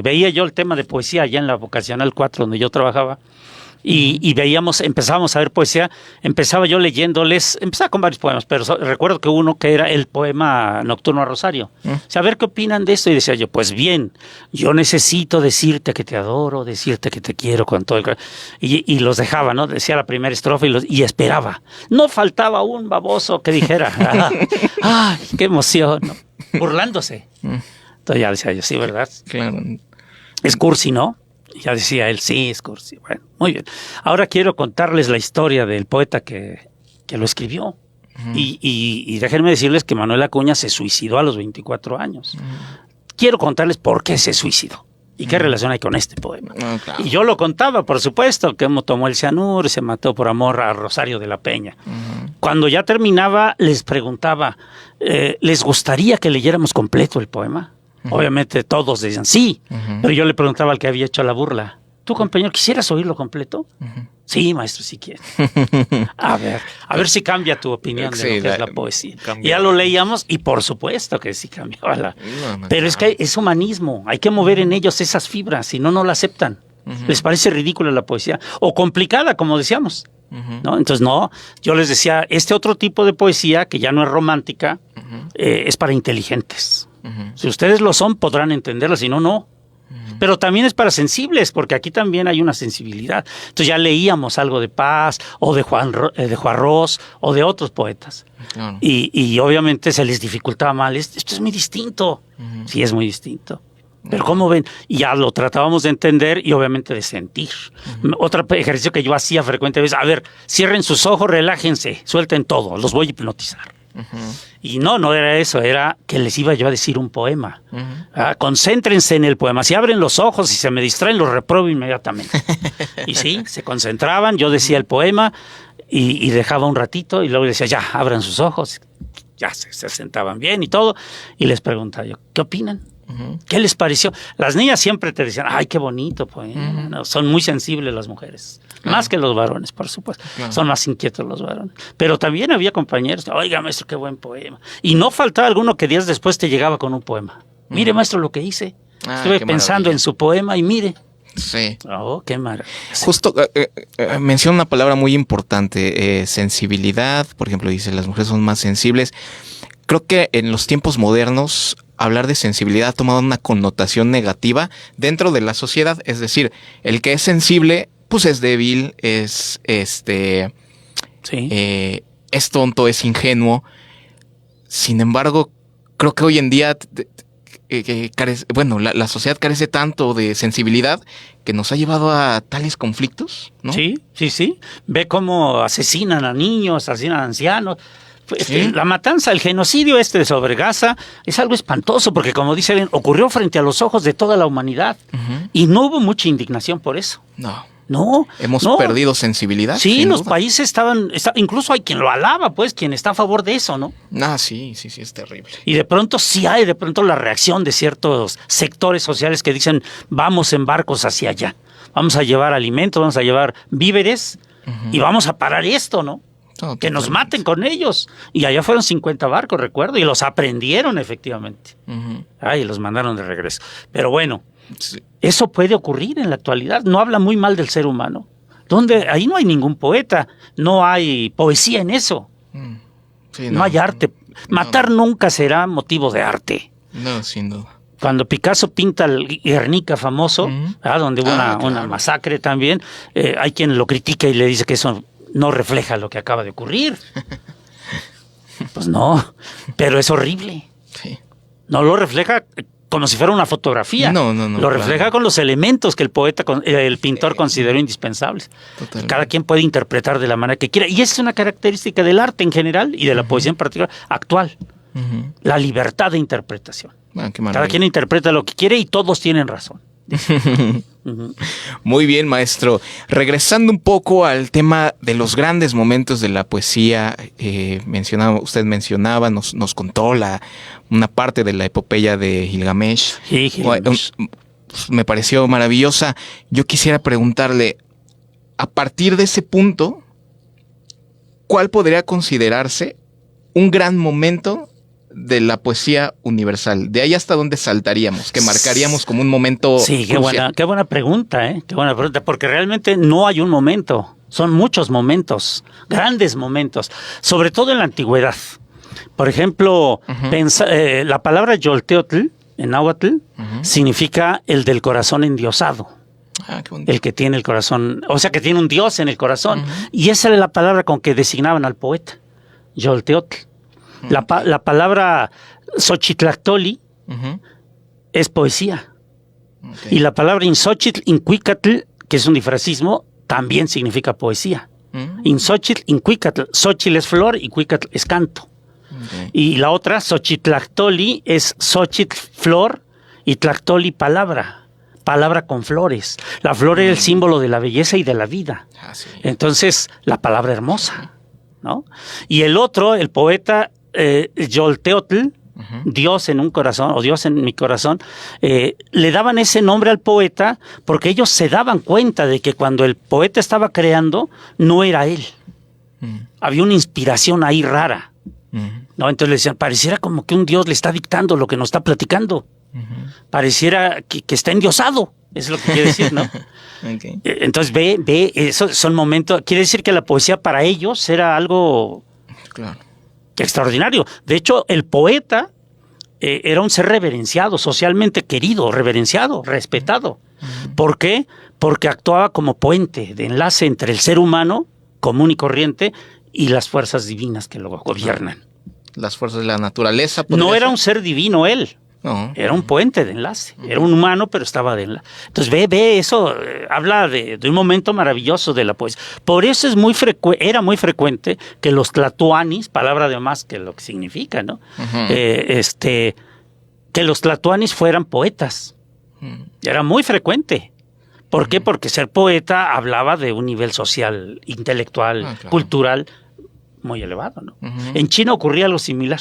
veía yo el tema de poesía allá en la Vocacional 4, donde yo trabajaba, y empezábamos a ver poesía, empezaba yo leyéndoles, empezaba con varios poemas, pero recuerdo que uno que era el poema Nocturno a Rosario. O sea, a ver qué opinan de esto, y decía yo, pues bien, yo necesito decirte que te adoro, decirte que te quiero con todo el corazón, y los dejaba, ¿no? Decía la primera estrofa y esperaba. No faltaba un baboso que dijera, ¡ay, qué emoción! ¿No? Burlándose. Entonces ya decía yo, sí, ¿verdad? Claro. Es cursi, ¿no? Ya decía él, sí, es cursi. Bueno, muy bien. Ahora quiero contarles la historia del poeta que lo escribió. Y déjenme decirles que Manuel Acuña se suicidó a los 24 años. Quiero contarles por qué se suicidó y qué relación hay con este poema. Claro. Y yo lo contaba, por supuesto, que tomó el cianuro y se mató por amor a Rosario de la Peña. Cuando ya terminaba, les preguntaba, ¿les gustaría que leyéramos completo el poema? Obviamente todos decían sí, pero yo le preguntaba al que había hecho la burla, ¿tú, compañero, quisieras oírlo completo? Sí, maestro, si quieres. A ver si cambia tu opinión de lo que es la poesía. Y ya lo leíamos y por supuesto que sí cambiaba pero es que es humanismo, hay que mover en ellos esas fibras, si no, no la aceptan. Les parece ridícula la poesía, o complicada, como decíamos. ¿No? Entonces, no, yo les decía, este otro tipo de poesía, que ya no es romántica, es para inteligentes. Si ustedes lo son, podrán entenderla, si no, no. Pero también es para sensibles, porque aquí también hay una sensibilidad. Entonces ya leíamos algo de Paz, o de Juan Ros, o de otros poetas. Claro. Y obviamente se les dificultaba mal. Esto es muy distinto. Sí, es muy distinto. Pero ¿cómo ven? Y ya lo tratábamos de entender y obviamente de sentir. Otro ejercicio que yo hacía frecuentemente es, a ver, cierren sus ojos, relájense, suelten todo, los voy a hipnotizar. Y no era eso, era que les iba yo a decir un poema. Concéntrense en el poema. Si abren los ojos y se me distraen, los repruebo inmediatamente. Y sí, se concentraban, yo decía el poema y dejaba un ratito y luego decía, ya, abran sus ojos. Ya se sentaban bien y todo. Y les preguntaba yo, ¿qué opinan? ¿Qué les pareció? Las niñas siempre te decían, ay, qué bonito poema. No, son muy sensibles las mujeres. Más que los varones, por supuesto. Son más inquietos los varones. Pero también había compañeros, oiga, maestro, qué buen poema. Y no faltaba alguno que días después te llegaba con un poema. Mire, maestro, lo que hice. Estuve pensando en su poema y mire. Sí. Oh, qué maravilla. Justo menciona una palabra muy importante, sensibilidad. Por ejemplo, dice, las mujeres son más sensibles. Creo que en los tiempos modernos hablar de sensibilidad ha tomado una connotación negativa dentro de la sociedad. Es decir, el que es sensible pues es débil, es es tonto, es ingenuo. Sin embargo, creo que hoy en día la sociedad carece tanto de sensibilidad que nos ha llevado a tales conflictos, ¿no? Sí. Ve cómo asesinan a niños, asesinan a ancianos. Sí. La matanza, el genocidio sobre Gaza es algo espantoso porque, como dice bien, ocurrió frente a los ojos de toda la humanidad y no hubo mucha indignación por eso. No. Hemos perdido sensibilidad. Sí, los países estaban, incluso hay quien lo alaba, pues, quien está a favor de eso, ¿no? Sí, es terrible. Y de pronto hay la reacción de ciertos sectores sociales que dicen, vamos en barcos hacia allá, vamos a llevar alimentos, vamos a llevar víveres y vamos a parar esto, ¿no? Que nos maten con ellos. Y allá fueron 50 barcos, recuerdo, y los aprendieron efectivamente. Y los mandaron de regreso. Pero bueno, eso puede ocurrir en la actualidad. No habla muy mal del ser humano. Ahí no hay ningún poeta, no hay poesía en eso. No hay arte. Matar nunca será motivo de arte. No, sin duda. Cuando Picasso pinta el Guernica famoso, donde hubo una masacre también, hay quien lo critica y le dice que eso no refleja lo que acaba de ocurrir. Pues no, pero es horrible. Sí. No lo refleja como si fuera una fotografía. No. Lo refleja con los elementos que el pintor consideró indispensables. Totalmente. Cada quien puede interpretar de la manera que quiera. Y esa es una característica del arte en general y de la poesía en particular actual. La libertad de interpretación. Cada quien interpreta lo que quiere y todos tienen razón. Muy bien, maestro. Regresando un poco al tema de los grandes momentos de la poesía, usted mencionaba, nos contó una parte de la epopeya de Gilgamesh. Sí, Gilgamesh. Me pareció maravillosa. Yo quisiera preguntarle, a partir de ese punto, ¿cuál podría considerarse un gran momento de la poesía universal? De ahí hasta dónde saltaríamos, que marcaríamos como un momento. Sí, qué buena pregunta, Qué buena pregunta, porque realmente no hay un momento, son muchos momentos, grandes momentos, sobre todo en la antigüedad. Por ejemplo, la palabra Yolteotl en náhuatl significa el del corazón endiosado. Qué bonito. El que tiene el corazón, o sea, que tiene un dios en el corazón. Y esa era la palabra con que designaban al poeta, Yolteotl. La palabra Xochitlactoli es poesía. Y la palabra Inxochitl, Incuicatl, que es un difrasismo, también significa poesía. Inxochitl, Incuicatl. Xochitl es flor y Cuicatl es canto. Y la otra, Xochitlactoli, es Xochitl, flor, y Tlactoli, palabra con flores. La flor era el símbolo de la belleza y de la vida. Sí. Entonces, la palabra hermosa, ¿no? Y el otro, el poeta Yolteotl, Dios en un corazón, o Dios en mi corazón, le daban ese nombre al poeta porque ellos se daban cuenta de que cuando el poeta estaba creando, no era él. Había una inspiración ahí rara. ¿No? Entonces le decían, pareciera como que un Dios le está dictando lo que nos está platicando. Pareciera que está endiosado. Eso es lo que quiere decir, ¿no? Okay. Entonces ve, esos son momentos. Quiere decir que la poesía para ellos era algo extraordinario. De hecho, el poeta era un ser reverenciado, socialmente querido, reverenciado, respetado. ¿Por qué? Porque actuaba como puente de enlace entre el ser humano común y corriente y las fuerzas divinas que lo gobiernan. Las fuerzas de la naturaleza. No era un ser divino él. No. Era un puente de enlace. Era un humano, pero estaba de enlace. Entonces ve eso, habla de un momento maravilloso de la poesía. Por eso era muy frecuente que los tlatoanis, palabra de más que lo que significa, ¿no? Que los tlatoanis fueran poetas. Era muy frecuente. ¿Por qué? Porque ser poeta hablaba de un nivel social, intelectual, cultural muy elevado, ¿no? En China ocurría algo similar.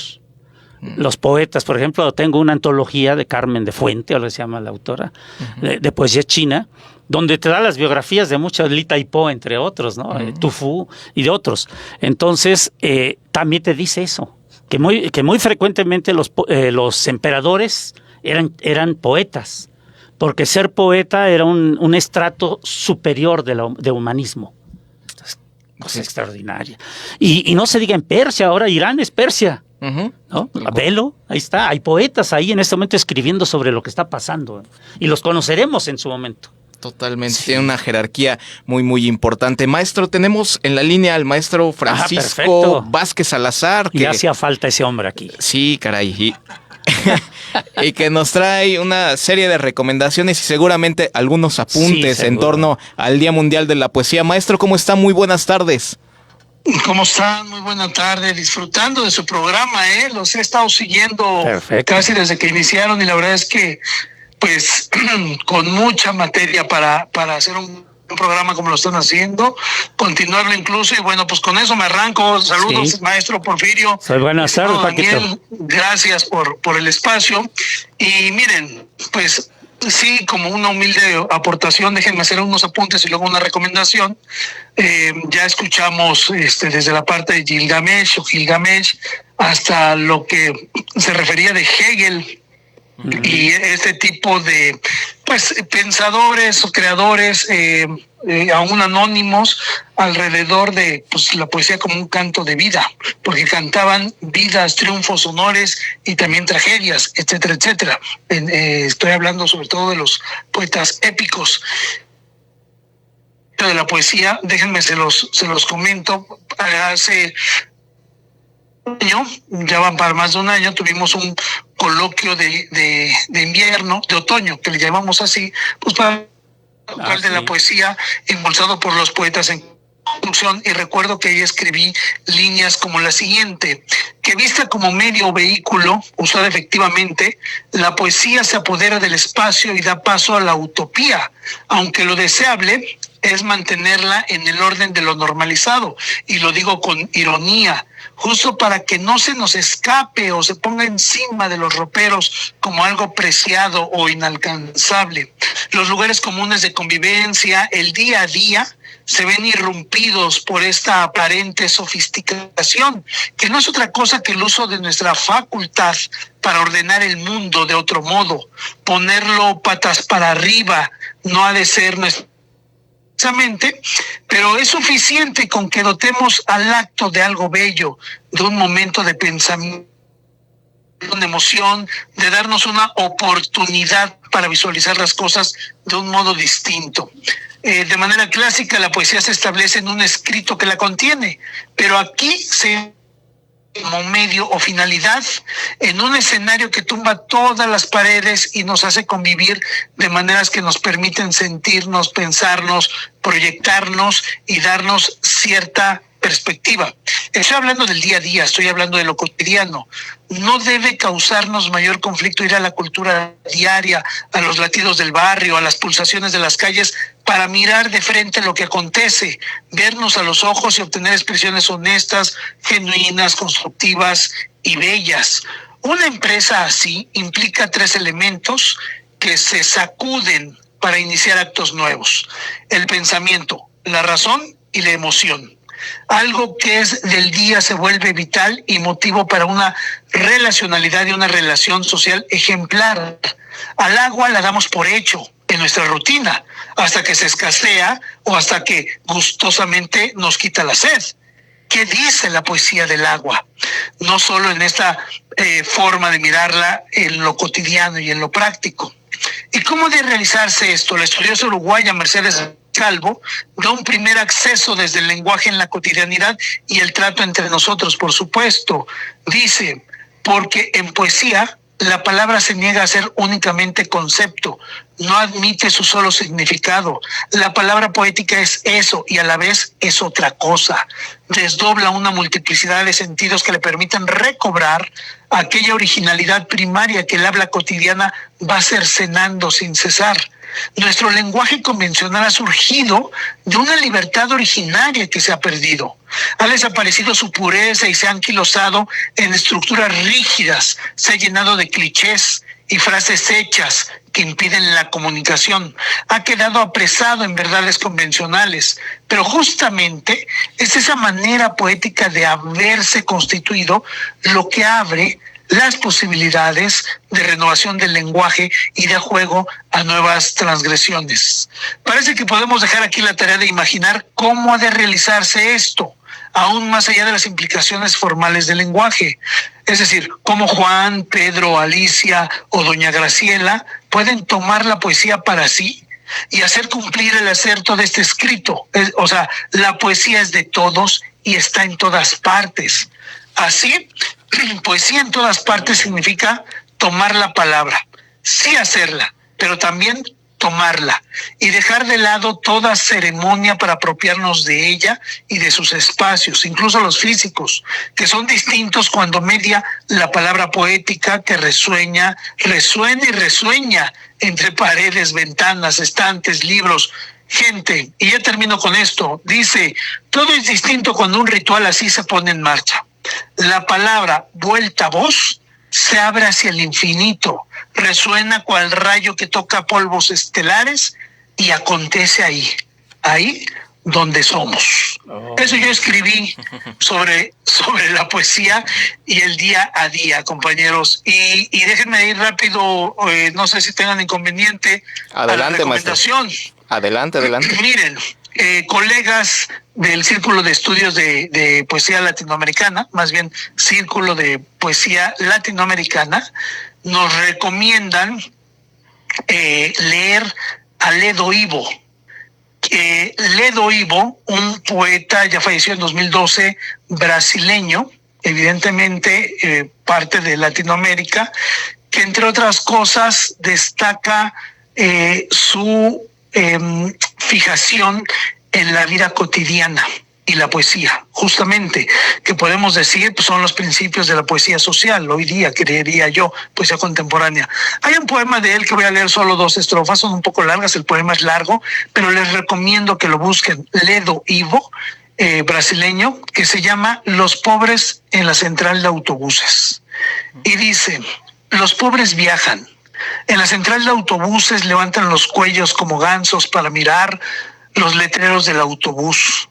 Los poetas, por ejemplo, tengo una antología de Carmen de Fuente, o lo que se llama la autora, de poesía china, donde te da las biografías de muchos, Li Taipo, entre otros, ¿no? Tu Fu y de otros. Entonces, también te dice eso, que muy frecuentemente los emperadores eran poetas, porque ser poeta era un estrato superior de humanismo. Cosa extraordinaria. Y no se diga en Persia, ahora Irán es Persia. ¿No? Velo, ahí está, hay poetas ahí en este momento escribiendo sobre lo que está pasando y los conoceremos en su momento. Totalmente, sí. Tiene una jerarquía muy, muy importante. Maestro, tenemos en la línea al maestro Francisco Vázquez Salazar. Que... Ya hacía falta ese hombre aquí. Sí, caray. Y que nos trae una serie de recomendaciones y seguramente algunos apuntes en torno al Día Mundial de la Poesía. Maestro, ¿cómo está? Muy buenas tardes. ¿Cómo están? Muy buena tarde, disfrutando de su programa, los he estado siguiendo casi desde que iniciaron y la verdad es que pues con mucha materia para hacer un programa como lo están haciendo, continuarlo incluso y bueno, pues con eso me arranco. Saludos, maestro Porfirio. Buenas tardes, Paquito. Gracias por el espacio y miren, pues sí, como una humilde aportación, déjenme hacer unos apuntes y luego una recomendación. Ya escuchamos desde la parte de Gilgamesh hasta lo que se refería de Hegel y este tipo de pues pensadores o creadores aún anónimos alrededor de pues la poesía como un canto de vida, porque cantaban vidas, triunfos, honores y también tragedias, etcétera, etcétera. Estoy hablando sobre todo de los poetas épicos de la poesía. Déjenme se los comento. Hace año, ya van para más de un año, tuvimos un coloquio de invierno, de otoño, que le llamamos así, pues para hablar de la poesía, impulsado por los poetas en construcción, y recuerdo que ahí escribí líneas como la siguiente: que vista como medio o vehículo, usada efectivamente, la poesía se apodera del espacio y da paso a la utopía, aunque lo deseable es mantenerla en el orden de lo normalizado, y lo digo con ironía, justo para que no se nos escape o se ponga encima de los roperos como algo preciado o inalcanzable. Los lugares comunes de convivencia, el día a día, se ven irrumpidos por esta aparente sofisticación, que no es otra cosa que el uso de nuestra facultad para ordenar el mundo de otro modo. Ponerlo patas para arriba no ha de ser precisamente, pero es suficiente con que dotemos al acto de algo bello, de un momento de pensamiento, de emoción, de darnos una oportunidad para visualizar las cosas de un modo distinto. De manera clásica, la poesía se establece en un escrito que la contiene, pero aquí se como medio o finalidad en un escenario que tumba todas las paredes y nos hace convivir de maneras que nos permiten sentirnos, pensarnos, proyectarnos y darnos cierta perspectiva. Estoy hablando del día a día, estoy hablando de lo cotidiano. No debe causarnos mayor conflicto ir a la cultura diaria, a los latidos del barrio, a las pulsaciones de las calles, para mirar de frente lo que acontece, vernos a los ojos y obtener expresiones honestas, genuinas, constructivas y bellas. Una empresa así implica 3 elementos que se sacuden para iniciar actos nuevos: el pensamiento, la razón y la emoción. Algo que es del día se vuelve vital y motivo para una relacionalidad y una relación social ejemplar. Al agua la damos por hecho en nuestra rutina, hasta que se escasea o hasta que gustosamente nos quita la sed. ¿Qué dice la poesía del agua? No solo en esta forma de mirarla en lo cotidiano y en lo práctico. ¿Y cómo de realizarse esto? La estudiosa uruguaya Mercedes Calvo da un primer acceso desde el lenguaje en la cotidianidad y el trato entre nosotros, por supuesto. Dice, porque en poesía la palabra se niega a ser únicamente concepto, no admite su solo significado. La palabra poética es eso y a la vez es otra cosa. Desdobla una multiplicidad de sentidos que le permiten recobrar aquella originalidad primaria que el habla cotidiana va cercenando sin cesar. Nuestro lenguaje convencional ha surgido de una libertad originaria que se ha perdido. Ha desaparecido su pureza y se ha anquilosado en estructuras rígidas, se ha llenado de clichés y frases hechas que impiden la comunicación. Ha quedado apresado en verdades convencionales, pero justamente es esa manera poética de haberse constituido lo que abre las posibilidades de renovación del lenguaje y de juego a nuevas transgresiones. Parece que podemos dejar aquí la tarea de imaginar cómo ha de realizarse esto, aún más allá de las implicaciones formales del lenguaje. Es decir, cómo Juan, Pedro, Alicia o doña Graciela pueden tomar la poesía para sí, y hacer cumplir el acerto de este escrito. O sea, la poesía es de todos y está en todas partes. Así, poesía en todas partes significa tomar la palabra, sí hacerla, pero también tomarla y dejar de lado toda ceremonia para apropiarnos de ella y de sus espacios, incluso los físicos, que son distintos cuando media la palabra poética que resuena y resueña entre paredes, ventanas, estantes, libros, gente. Y ya termino con esto. Dice, todo es distinto cuando un ritual así se pone en marcha. La palabra vuelta a voz se abre hacia el infinito, resuena cual rayo que toca polvos estelares y acontece ahí donde somos. Eso yo escribí sobre la poesía y el día a día, compañeros. Y déjenme ir rápido, no sé si tengan inconveniente. Adelante, a la recomendación. maestro. Adelante. Miren, colegas del Círculo de Estudios de Poesía Latinoamericana, más bien Círculo de Poesía Latinoamericana, nos recomiendan leer a Ledo Ivo. Ledo Ivo, un poeta ya falleció en 2012, brasileño, evidentemente parte de Latinoamérica, que entre otras cosas destaca su fijación en la vida cotidiana y la poesía, justamente, que podemos decir pues, son los principios de la poesía social, hoy día, creería yo, poesía contemporánea. Hay un poema de él que voy a leer solo 2 estrofas, son un poco largas, el poema es largo, pero les recomiendo que lo busquen, Ledo Ivo, brasileño, que se llama Los pobres en la central de autobuses. Y dice, los pobres viajan, en la central de autobuses levantan los cuellos como gansos para mirar los letreros del autobús.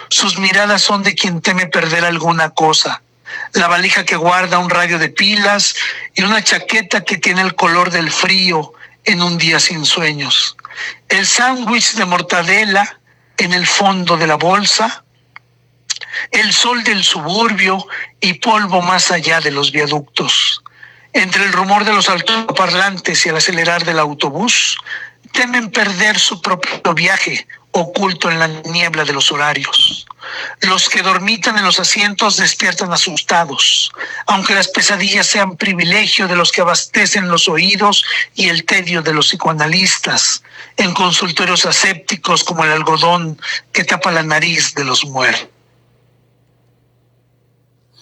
Sus miradas son de quien teme perder alguna cosa. La valija que guarda un radio de pilas y una chaqueta que tiene el color del frío en un día sin sueños. El sándwich de mortadela en el fondo de la bolsa. El sol del suburbio y polvo más allá de los viaductos. Entre el rumor de los altoparlantes y el acelerar del autobús, temen perder su propio viaje, oculto en la niebla de los horarios. Los que dormitan en los asientos despiertan asustados, aunque las pesadillas sean privilegio de los que abastecen los oídos y el tedio de los psicoanalistas, en consultorios asépticos como el algodón que tapa la nariz de los muertos.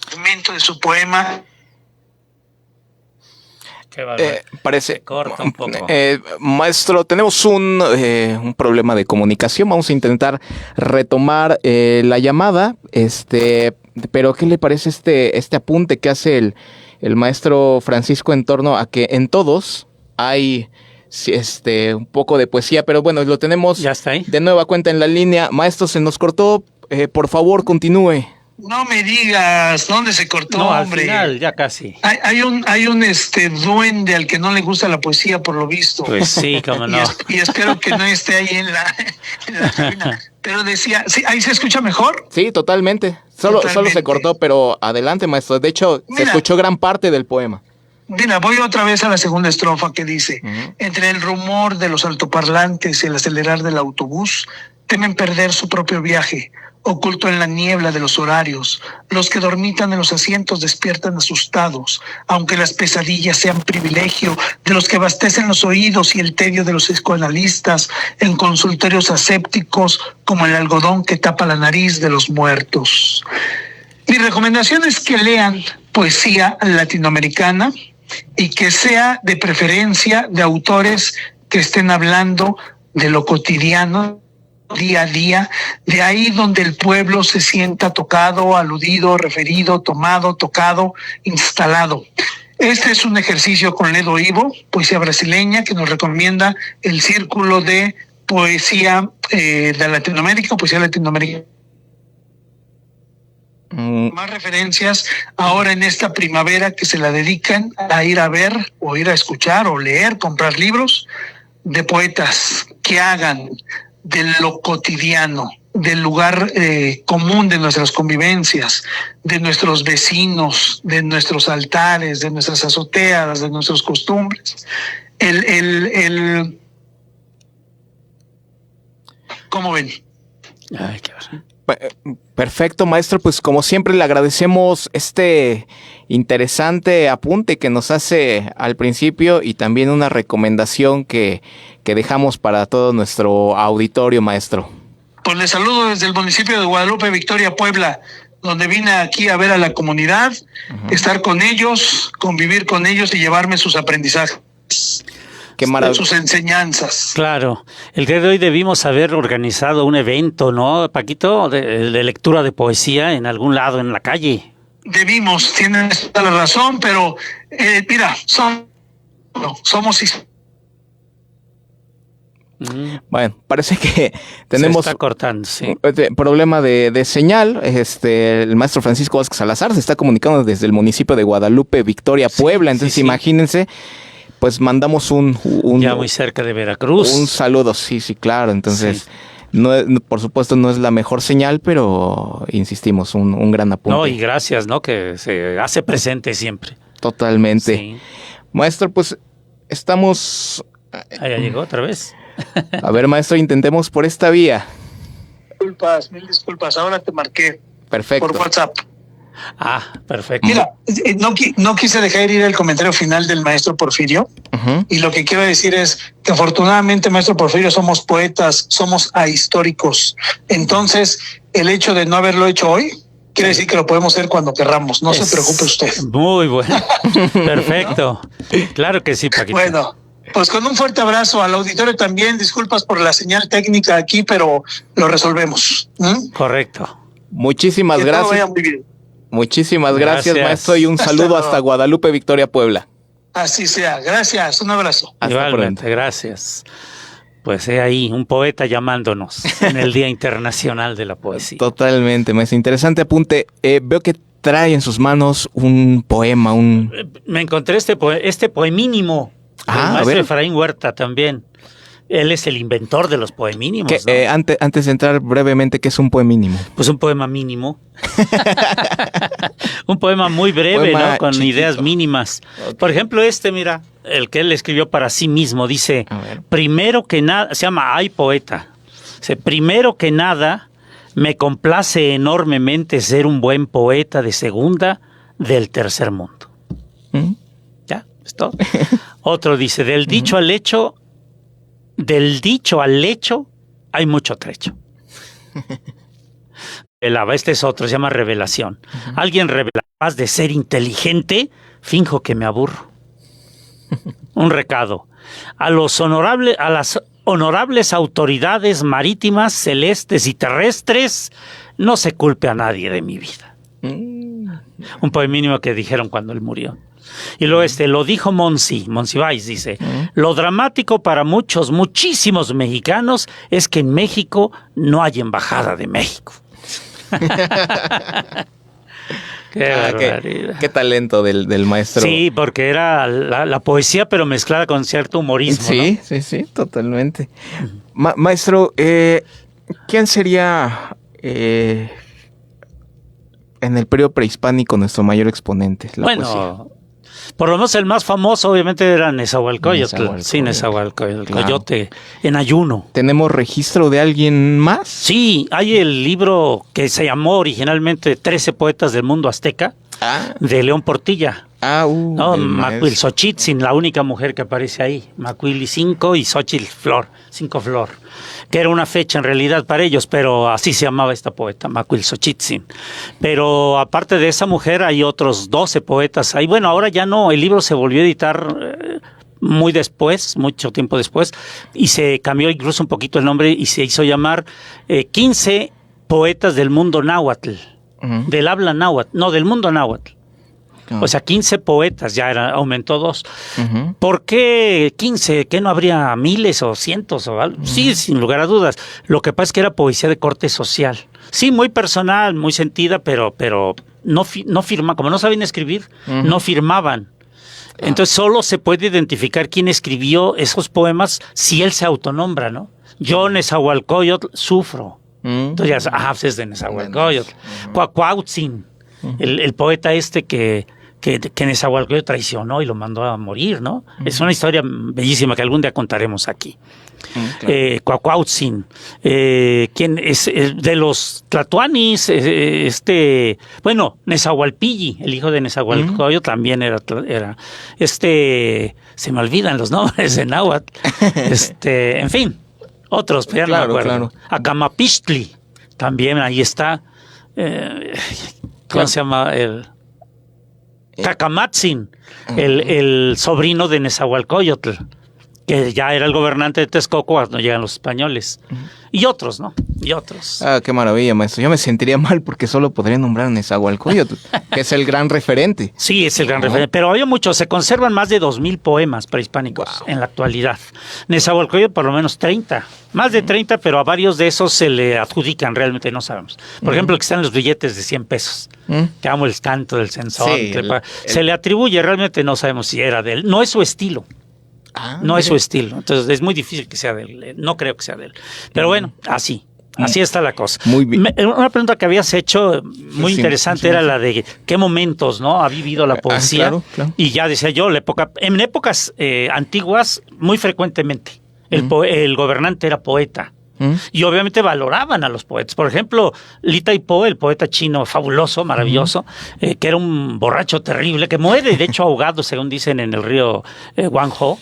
Fragmento de su poema. Parece corta un poco. Maestro, tenemos un problema de comunicación. Vamos a intentar retomar la llamada. Pero ¿qué le parece este apunte que hace el maestro Francisco en torno a que en todos hay un poco de poesía? Pero bueno, lo tenemos ya está ahí. De nueva cuenta en la línea. Maestro, se nos cortó. Por favor, continúe. No me digas dónde se cortó, no, hombre. Al final, ya casi. Hay un duende al que no le gusta la poesía, por lo visto. Pues sí, cómo no. Y espero que no esté ahí en la cabina. Pero decía, ¿sí, ahí se escucha mejor? Sí, totalmente. Solo se cortó, pero adelante, maestro. De hecho, se escuchó gran parte del poema. Mira, voy otra vez a la segunda estrofa que dice, entre el rumor de los altoparlantes y el acelerar del autobús, temen perder su propio viaje, oculto en la niebla de los horarios. Los que dormitan en los asientos despiertan asustados, aunque las pesadillas sean privilegio de los que abastecen los oídos y el tedio de los psicoanalistas en consultorios asépticos como el algodón que tapa la nariz de los muertos. Mi recomendación es que lean poesía latinoamericana y que sea de preferencia de autores que estén hablando de lo cotidiano, día a día, de ahí donde el pueblo se sienta tocado, aludido, referido, tomado, tocado, instalado. Este es un ejercicio con Ledo Ivo, poesía brasileña, que nos recomienda el Círculo de Poesía de Latinoamérica, poesía latinoamericana. Más referencias ahora en esta primavera que se la dedican a ir a ver o ir a escuchar o leer, comprar libros de poetas que hagan de lo cotidiano, del lugar común de nuestras convivencias, de nuestros vecinos, de nuestros altares, de nuestras azoteas, de nuestras costumbres, ¿Cómo ven? Ay, qué barbaridad. Perfecto, maestro. Pues como siempre le agradecemos este interesante apunte que nos hace al principio y también una recomendación que dejamos para todo nuestro auditorio, maestro. Pues les saludo desde el municipio de Guadalupe, Victoria, Puebla, donde vine aquí a ver a la comunidad, estar con ellos, convivir con ellos y llevarme sus aprendizajes. Qué maravilla. Sus enseñanzas. Claro, el día de hoy debimos haber organizado un evento, ¿no, Paquito? De lectura de poesía en algún lado en la calle. Debimos, tienes toda la razón, pero mira, somos... Bueno, parece que tenemos se está cortando, sí. Problema de señal. El maestro Francisco Vázquez Salazar se está comunicando desde el municipio de Guadalupe, Victoria, Puebla. Entonces imagínense, pues mandamos ya muy cerca de Veracruz. Un saludo, sí, claro. Entonces, no, por supuesto no es la mejor señal, pero insistimos, un gran apunte. No, y gracias, ¿no? Que se hace presente siempre. Totalmente. Sí. Maestro, pues estamos... Ya llegó otra vez. A ver, maestro, intentemos por esta vía. Mil disculpas, ahora te marqué. Perfecto. Por WhatsApp. Ah, perfecto. Mira, no quise dejar ir el comentario final del maestro Porfirio. Y lo que quiero decir es que afortunadamente, maestro Porfirio, somos poetas, somos ahistóricos. Entonces, el hecho de no haberlo hecho hoy quiere decir que lo podemos hacer cuando querramos. No se preocupe usted. Muy bueno. Perfecto. Claro que sí, Paquito. Bueno, pues con un fuerte abrazo al auditorio también. Disculpas por la señal técnica aquí, pero lo resolvemos. Correcto. Muchísimas gracias. Todo vaya muy bien. Muchísimas gracias, maestro, y un saludo hasta Guadalupe, Victoria, Puebla. Así sea. Gracias. Un abrazo. Igualmente, gracias. Pues ahí, un poeta llamándonos en el Día Internacional de la Poesía. Totalmente, maestro. Interesante apunte. Veo que trae en sus manos un poema, Me encontré este poemínimo. El maestro Efraín Huerta también. Él es el inventor de los poemínimos, ¿no? Antes de entrar brevemente, ¿qué es un poemínimo? Pues un poema mínimo. Un poema muy breve, ¿no? Con ideas mínimas. Okay. Por ejemplo, mira, el que él escribió para sí mismo, dice, primero que nada, se llama Ay Poeta. Dice, primero que nada, me complace enormemente ser un buen poeta de segunda del tercer mundo. ¿Ya? ¿Es todo? Otro dice, del dicho al hecho hay mucho trecho. Este es otro, se llama revelación. Alguien revela capaz de ser inteligente, finjo que me aburro. Un recado. A las honorables autoridades marítimas, celestes y terrestres, no se culpe a nadie de mi vida. Un poemínimo que dijeron cuando él murió. Y luego lo dijo Monsiváis, dice, lo dramático para muchísimos mexicanos es que en México no hay embajada de México. Qué talento del maestro. Sí, porque era la poesía, pero mezclada con cierto humorismo. Sí, ¿no? Sí, totalmente. Maestro, ¿quién sería en el periodo prehispánico nuestro mayor exponente? Poesía. Por lo menos el más famoso obviamente era Nezahualcóyotl. Sí, Nezahualcóyotl, Coyote en ayuno. ¿Tenemos registro de alguien más? Sí, hay el libro que se llamó originalmente 13 poetas del mundo azteca, de León Portilla. Macuilxochitzin, la única mujer que aparece ahí. Macuili 5 y Xochitl Flor, 5 Flor, que era una fecha en realidad para ellos, pero así se llamaba esta poeta, Macuilxochitzin. Pero aparte de esa mujer hay otros 12 poetas ahí. Bueno, ahora ya no, el libro se volvió a editar mucho tiempo después, y se cambió incluso un poquito el nombre y se hizo llamar 15 poetas del mundo náhuatl, del habla náhuatl, no, del mundo náhuatl. O sea, 15 poetas, ya aumentó 2. ¿Por qué 15? ¿Qué no habría miles o cientos o algo? Sí, sin lugar a dudas. Lo que pasa es que era poesía de corte social. Sí, muy personal, muy sentida, pero no firma, como no sabían escribir, no firmaban. Entonces solo se puede identificar quién escribió esos poemas si él se autonombra, ¿no? Yo, Nezahualcóyotl, sufro. Entonces ya es de Nezahualcóyotl. Cuauhtzin, el poeta que Nezahualcóyotl traicionó y lo mandó a morir, ¿no? Es una historia bellísima que algún día contaremos aquí. Claro. Cuacuautzin, quien es de los tlatoanis, Nezahualpilli, el hijo de Nezahualcóyotl también era, se me olvidan los nombres de náhuatl, en fin, otros, pero ya no me acuerdo. Claro. Acamapixtli, también ahí está, ¿cómo se llama? Cacamatzin, el sobrino de Nezahualcóyotl, que ya era el gobernante de Texcoco cuando llegan los españoles. Y otros, ¿no? Y otros. Ah, qué maravilla, maestro. Yo me sentiría mal porque solo podría nombrar a Nezahualcóyotl, que es el gran referente. Sí, es el gran referente. Pero había muchos. Se conservan más de 2,000 poemas prehispánicos en la actualidad. Nezahualcóyotl por lo menos 30. Más de 30, pero a varios de esos se le adjudican, realmente no sabemos. Por ejemplo, que están los billetes de 100 pesos. Que amo el canto del censor. Sí, se le atribuye, realmente no sabemos si era de él. No es su estilo. No es su estilo, entonces es muy difícil que sea de él, no creo que sea de él. Pero bueno, así está la cosa. Muy bien. Una pregunta que habías hecho muy interesante era la de qué momentos, ¿no? Ha vivido la poesía. Claro. Y ya decía yo, en épocas antiguas, muy frecuentemente, el gobernante era poeta. Y obviamente valoraban a los poetas. Por ejemplo, Li Taipo, el poeta chino fabuloso, maravilloso, que era un borracho terrible, que muere, de hecho, ahogado, según dicen, en el río Guangzhou.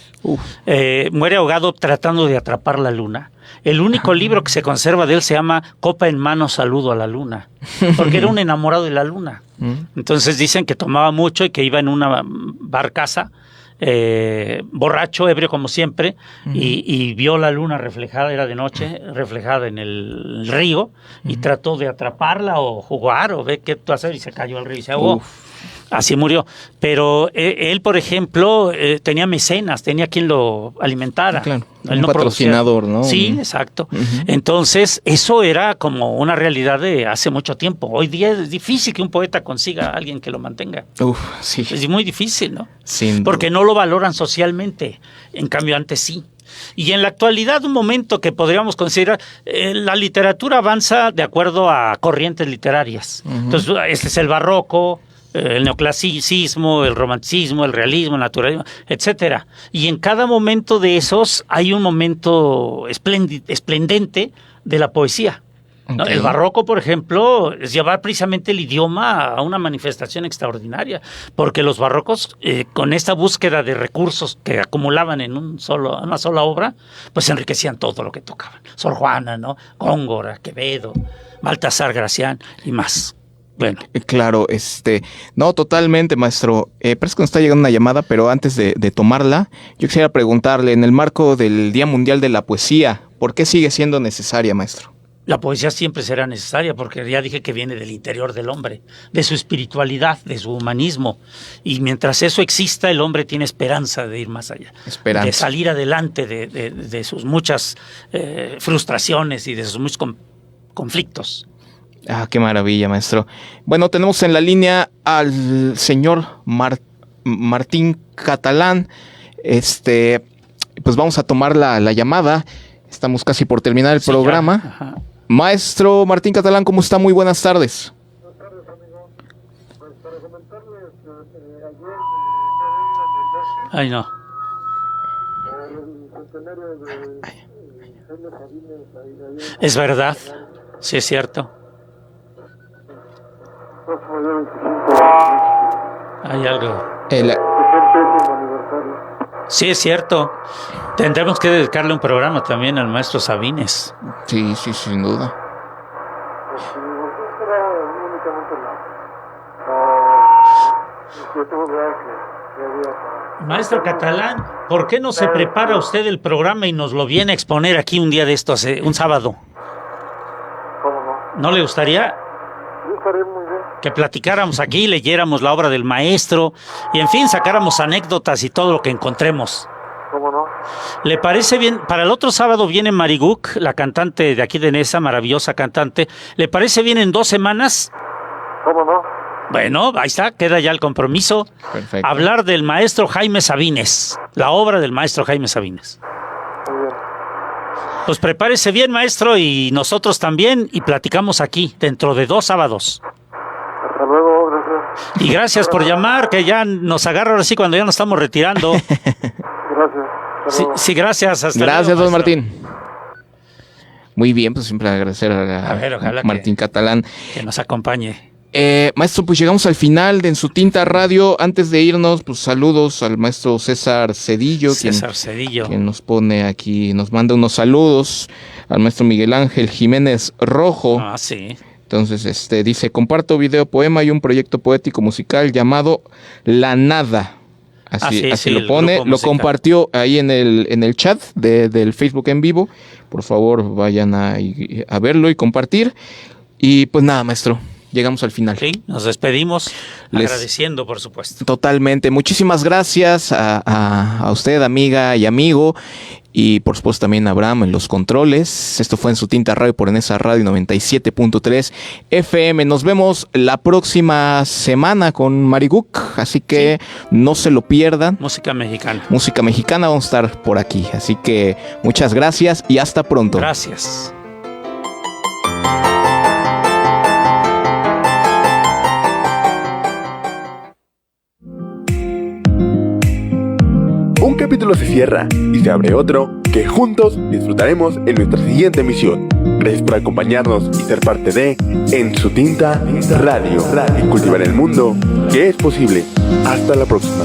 Muere ahogado tratando de atrapar la luna. El único libro que se conserva de él se llama Copa en mano, saludo a la luna, porque era un enamorado de la luna. Entonces dicen que tomaba mucho y que iba en una barcaza, borracho, ebrio como siempre, y vio la luna reflejada, era de noche, reflejada en el río, y trató de atraparla o jugar o ver qué hacer, y se cayó al río y se ahogó. Así murió. Pero él, por ejemplo, tenía mecenas, tenía quien lo alimentara. Claro. Él no patrocinador, ¿no? Sí, exacto. Entonces, eso era como una realidad de hace mucho tiempo. Hoy día es difícil que un poeta consiga a alguien que lo mantenga. Sí. Es muy difícil, ¿no? Porque no lo valoran socialmente. En cambio, antes sí. Y en la actualidad, un momento que podríamos considerar, la literatura avanza de acuerdo a corrientes literarias. Entonces, este es el barroco, el neoclasicismo, el romanticismo, el realismo, el naturalismo, etcétera. Y en cada momento de esos hay un momento esplendente de la poesía. ¿No? El barroco, por ejemplo, es llevar precisamente el idioma a una manifestación extraordinaria, porque los barrocos, con esta búsqueda de recursos que acumulaban en una sola obra, pues enriquecían todo lo que tocaban. Sor Juana, ¿no? Góngora, Quevedo, Baltasar Gracián y más. Bueno. Claro, no, totalmente, maestro. Parece que nos está llegando una llamada, pero antes de tomarla, yo quisiera preguntarle, en el marco del Día Mundial de la Poesía, ¿por qué sigue siendo necesaria, maestro? La poesía siempre será necesaria, porque ya dije que viene del interior del hombre, de su espiritualidad, de su humanismo. Y mientras eso exista, el hombre tiene esperanza de ir más allá. De salir adelante de sus muchas frustraciones y de sus muchos conflictos. Qué maravilla, maestro. Bueno, tenemos en la línea al señor Martín Catalán. Pues vamos a tomar la llamada. Estamos casi por terminar el programa. Maestro Martín Catalán, ¿cómo está? Muy buenas tardes. Buenas tardes, amigo. Pues para comentarles, ayer... Ay, no. El centenario de Jaime Sabines. Es verdad, sí es cierto. Hay algo. Sí, es cierto. Tendremos que dedicarle un programa también al maestro Sabines. Sí, sin duda. Maestro Catalán, ¿por qué no se prepara usted el programa y nos lo viene a exponer aquí un día de estos, un sábado? ¿Cómo no? ¿No le gustaría? Que platicáramos aquí, leyéramos la obra del maestro y, en fin, sacáramos anécdotas y todo lo que encontremos. ¿Cómo no? ¿Le parece bien? Para el otro sábado viene Mariguk, la cantante de aquí de Nesa, maravillosa cantante. ¿Le parece bien en 2 semanas? ¿Cómo no? Bueno, ahí está, queda ya el compromiso. Perfecto. Hablar del maestro Jaime Sabines, la obra del maestro Jaime Sabines. Muy bien. Pues prepárese bien, maestro, y nosotros también, y platicamos aquí dentro de 2 sábados. Hasta luego, gracias. Y gracias por llamar, que ya nos agarra ahora sí cuando ya nos estamos retirando. Gracias. Sí, gracias. Hasta gracias, luego, don maestro. Martín. Muy bien, pues siempre agradecer a ver, ojalá Martín Catalán. Que nos acompañe. Maestro, pues llegamos al final de En Su Tinta Radio. Antes de irnos, pues saludos al maestro César Cedillo. Quien nos pone aquí, nos manda unos saludos. Al maestro Miguel Ángel Jiménez Rojo. Ah, sí. Entonces, dice, comparto video poema y un proyecto poético musical llamado La Nada. Así lo pone, lo compartió ahí en el chat del Facebook en vivo. Por favor, vayan a verlo y compartir. Y pues nada, maestro, llegamos al final. Sí, nos despedimos agradeciendo, por supuesto. Totalmente. Muchísimas gracias a usted, amiga y amigo. Y por supuesto también a Abraham en los controles. Esto fue En Su Tinta Radio por Enesa Radio 97.3 FM. Nos vemos la próxima semana con Mariguk. Así que no se lo pierdan. Música mexicana. Música mexicana, vamos a estar por aquí. Así que muchas gracias y hasta pronto. Gracias. Un capítulo se cierra y se abre otro que juntos disfrutaremos en nuestra siguiente emisión. Gracias por acompañarnos y ser parte de En Su Tinta Radio y cultivar el mundo que es posible. Hasta la próxima.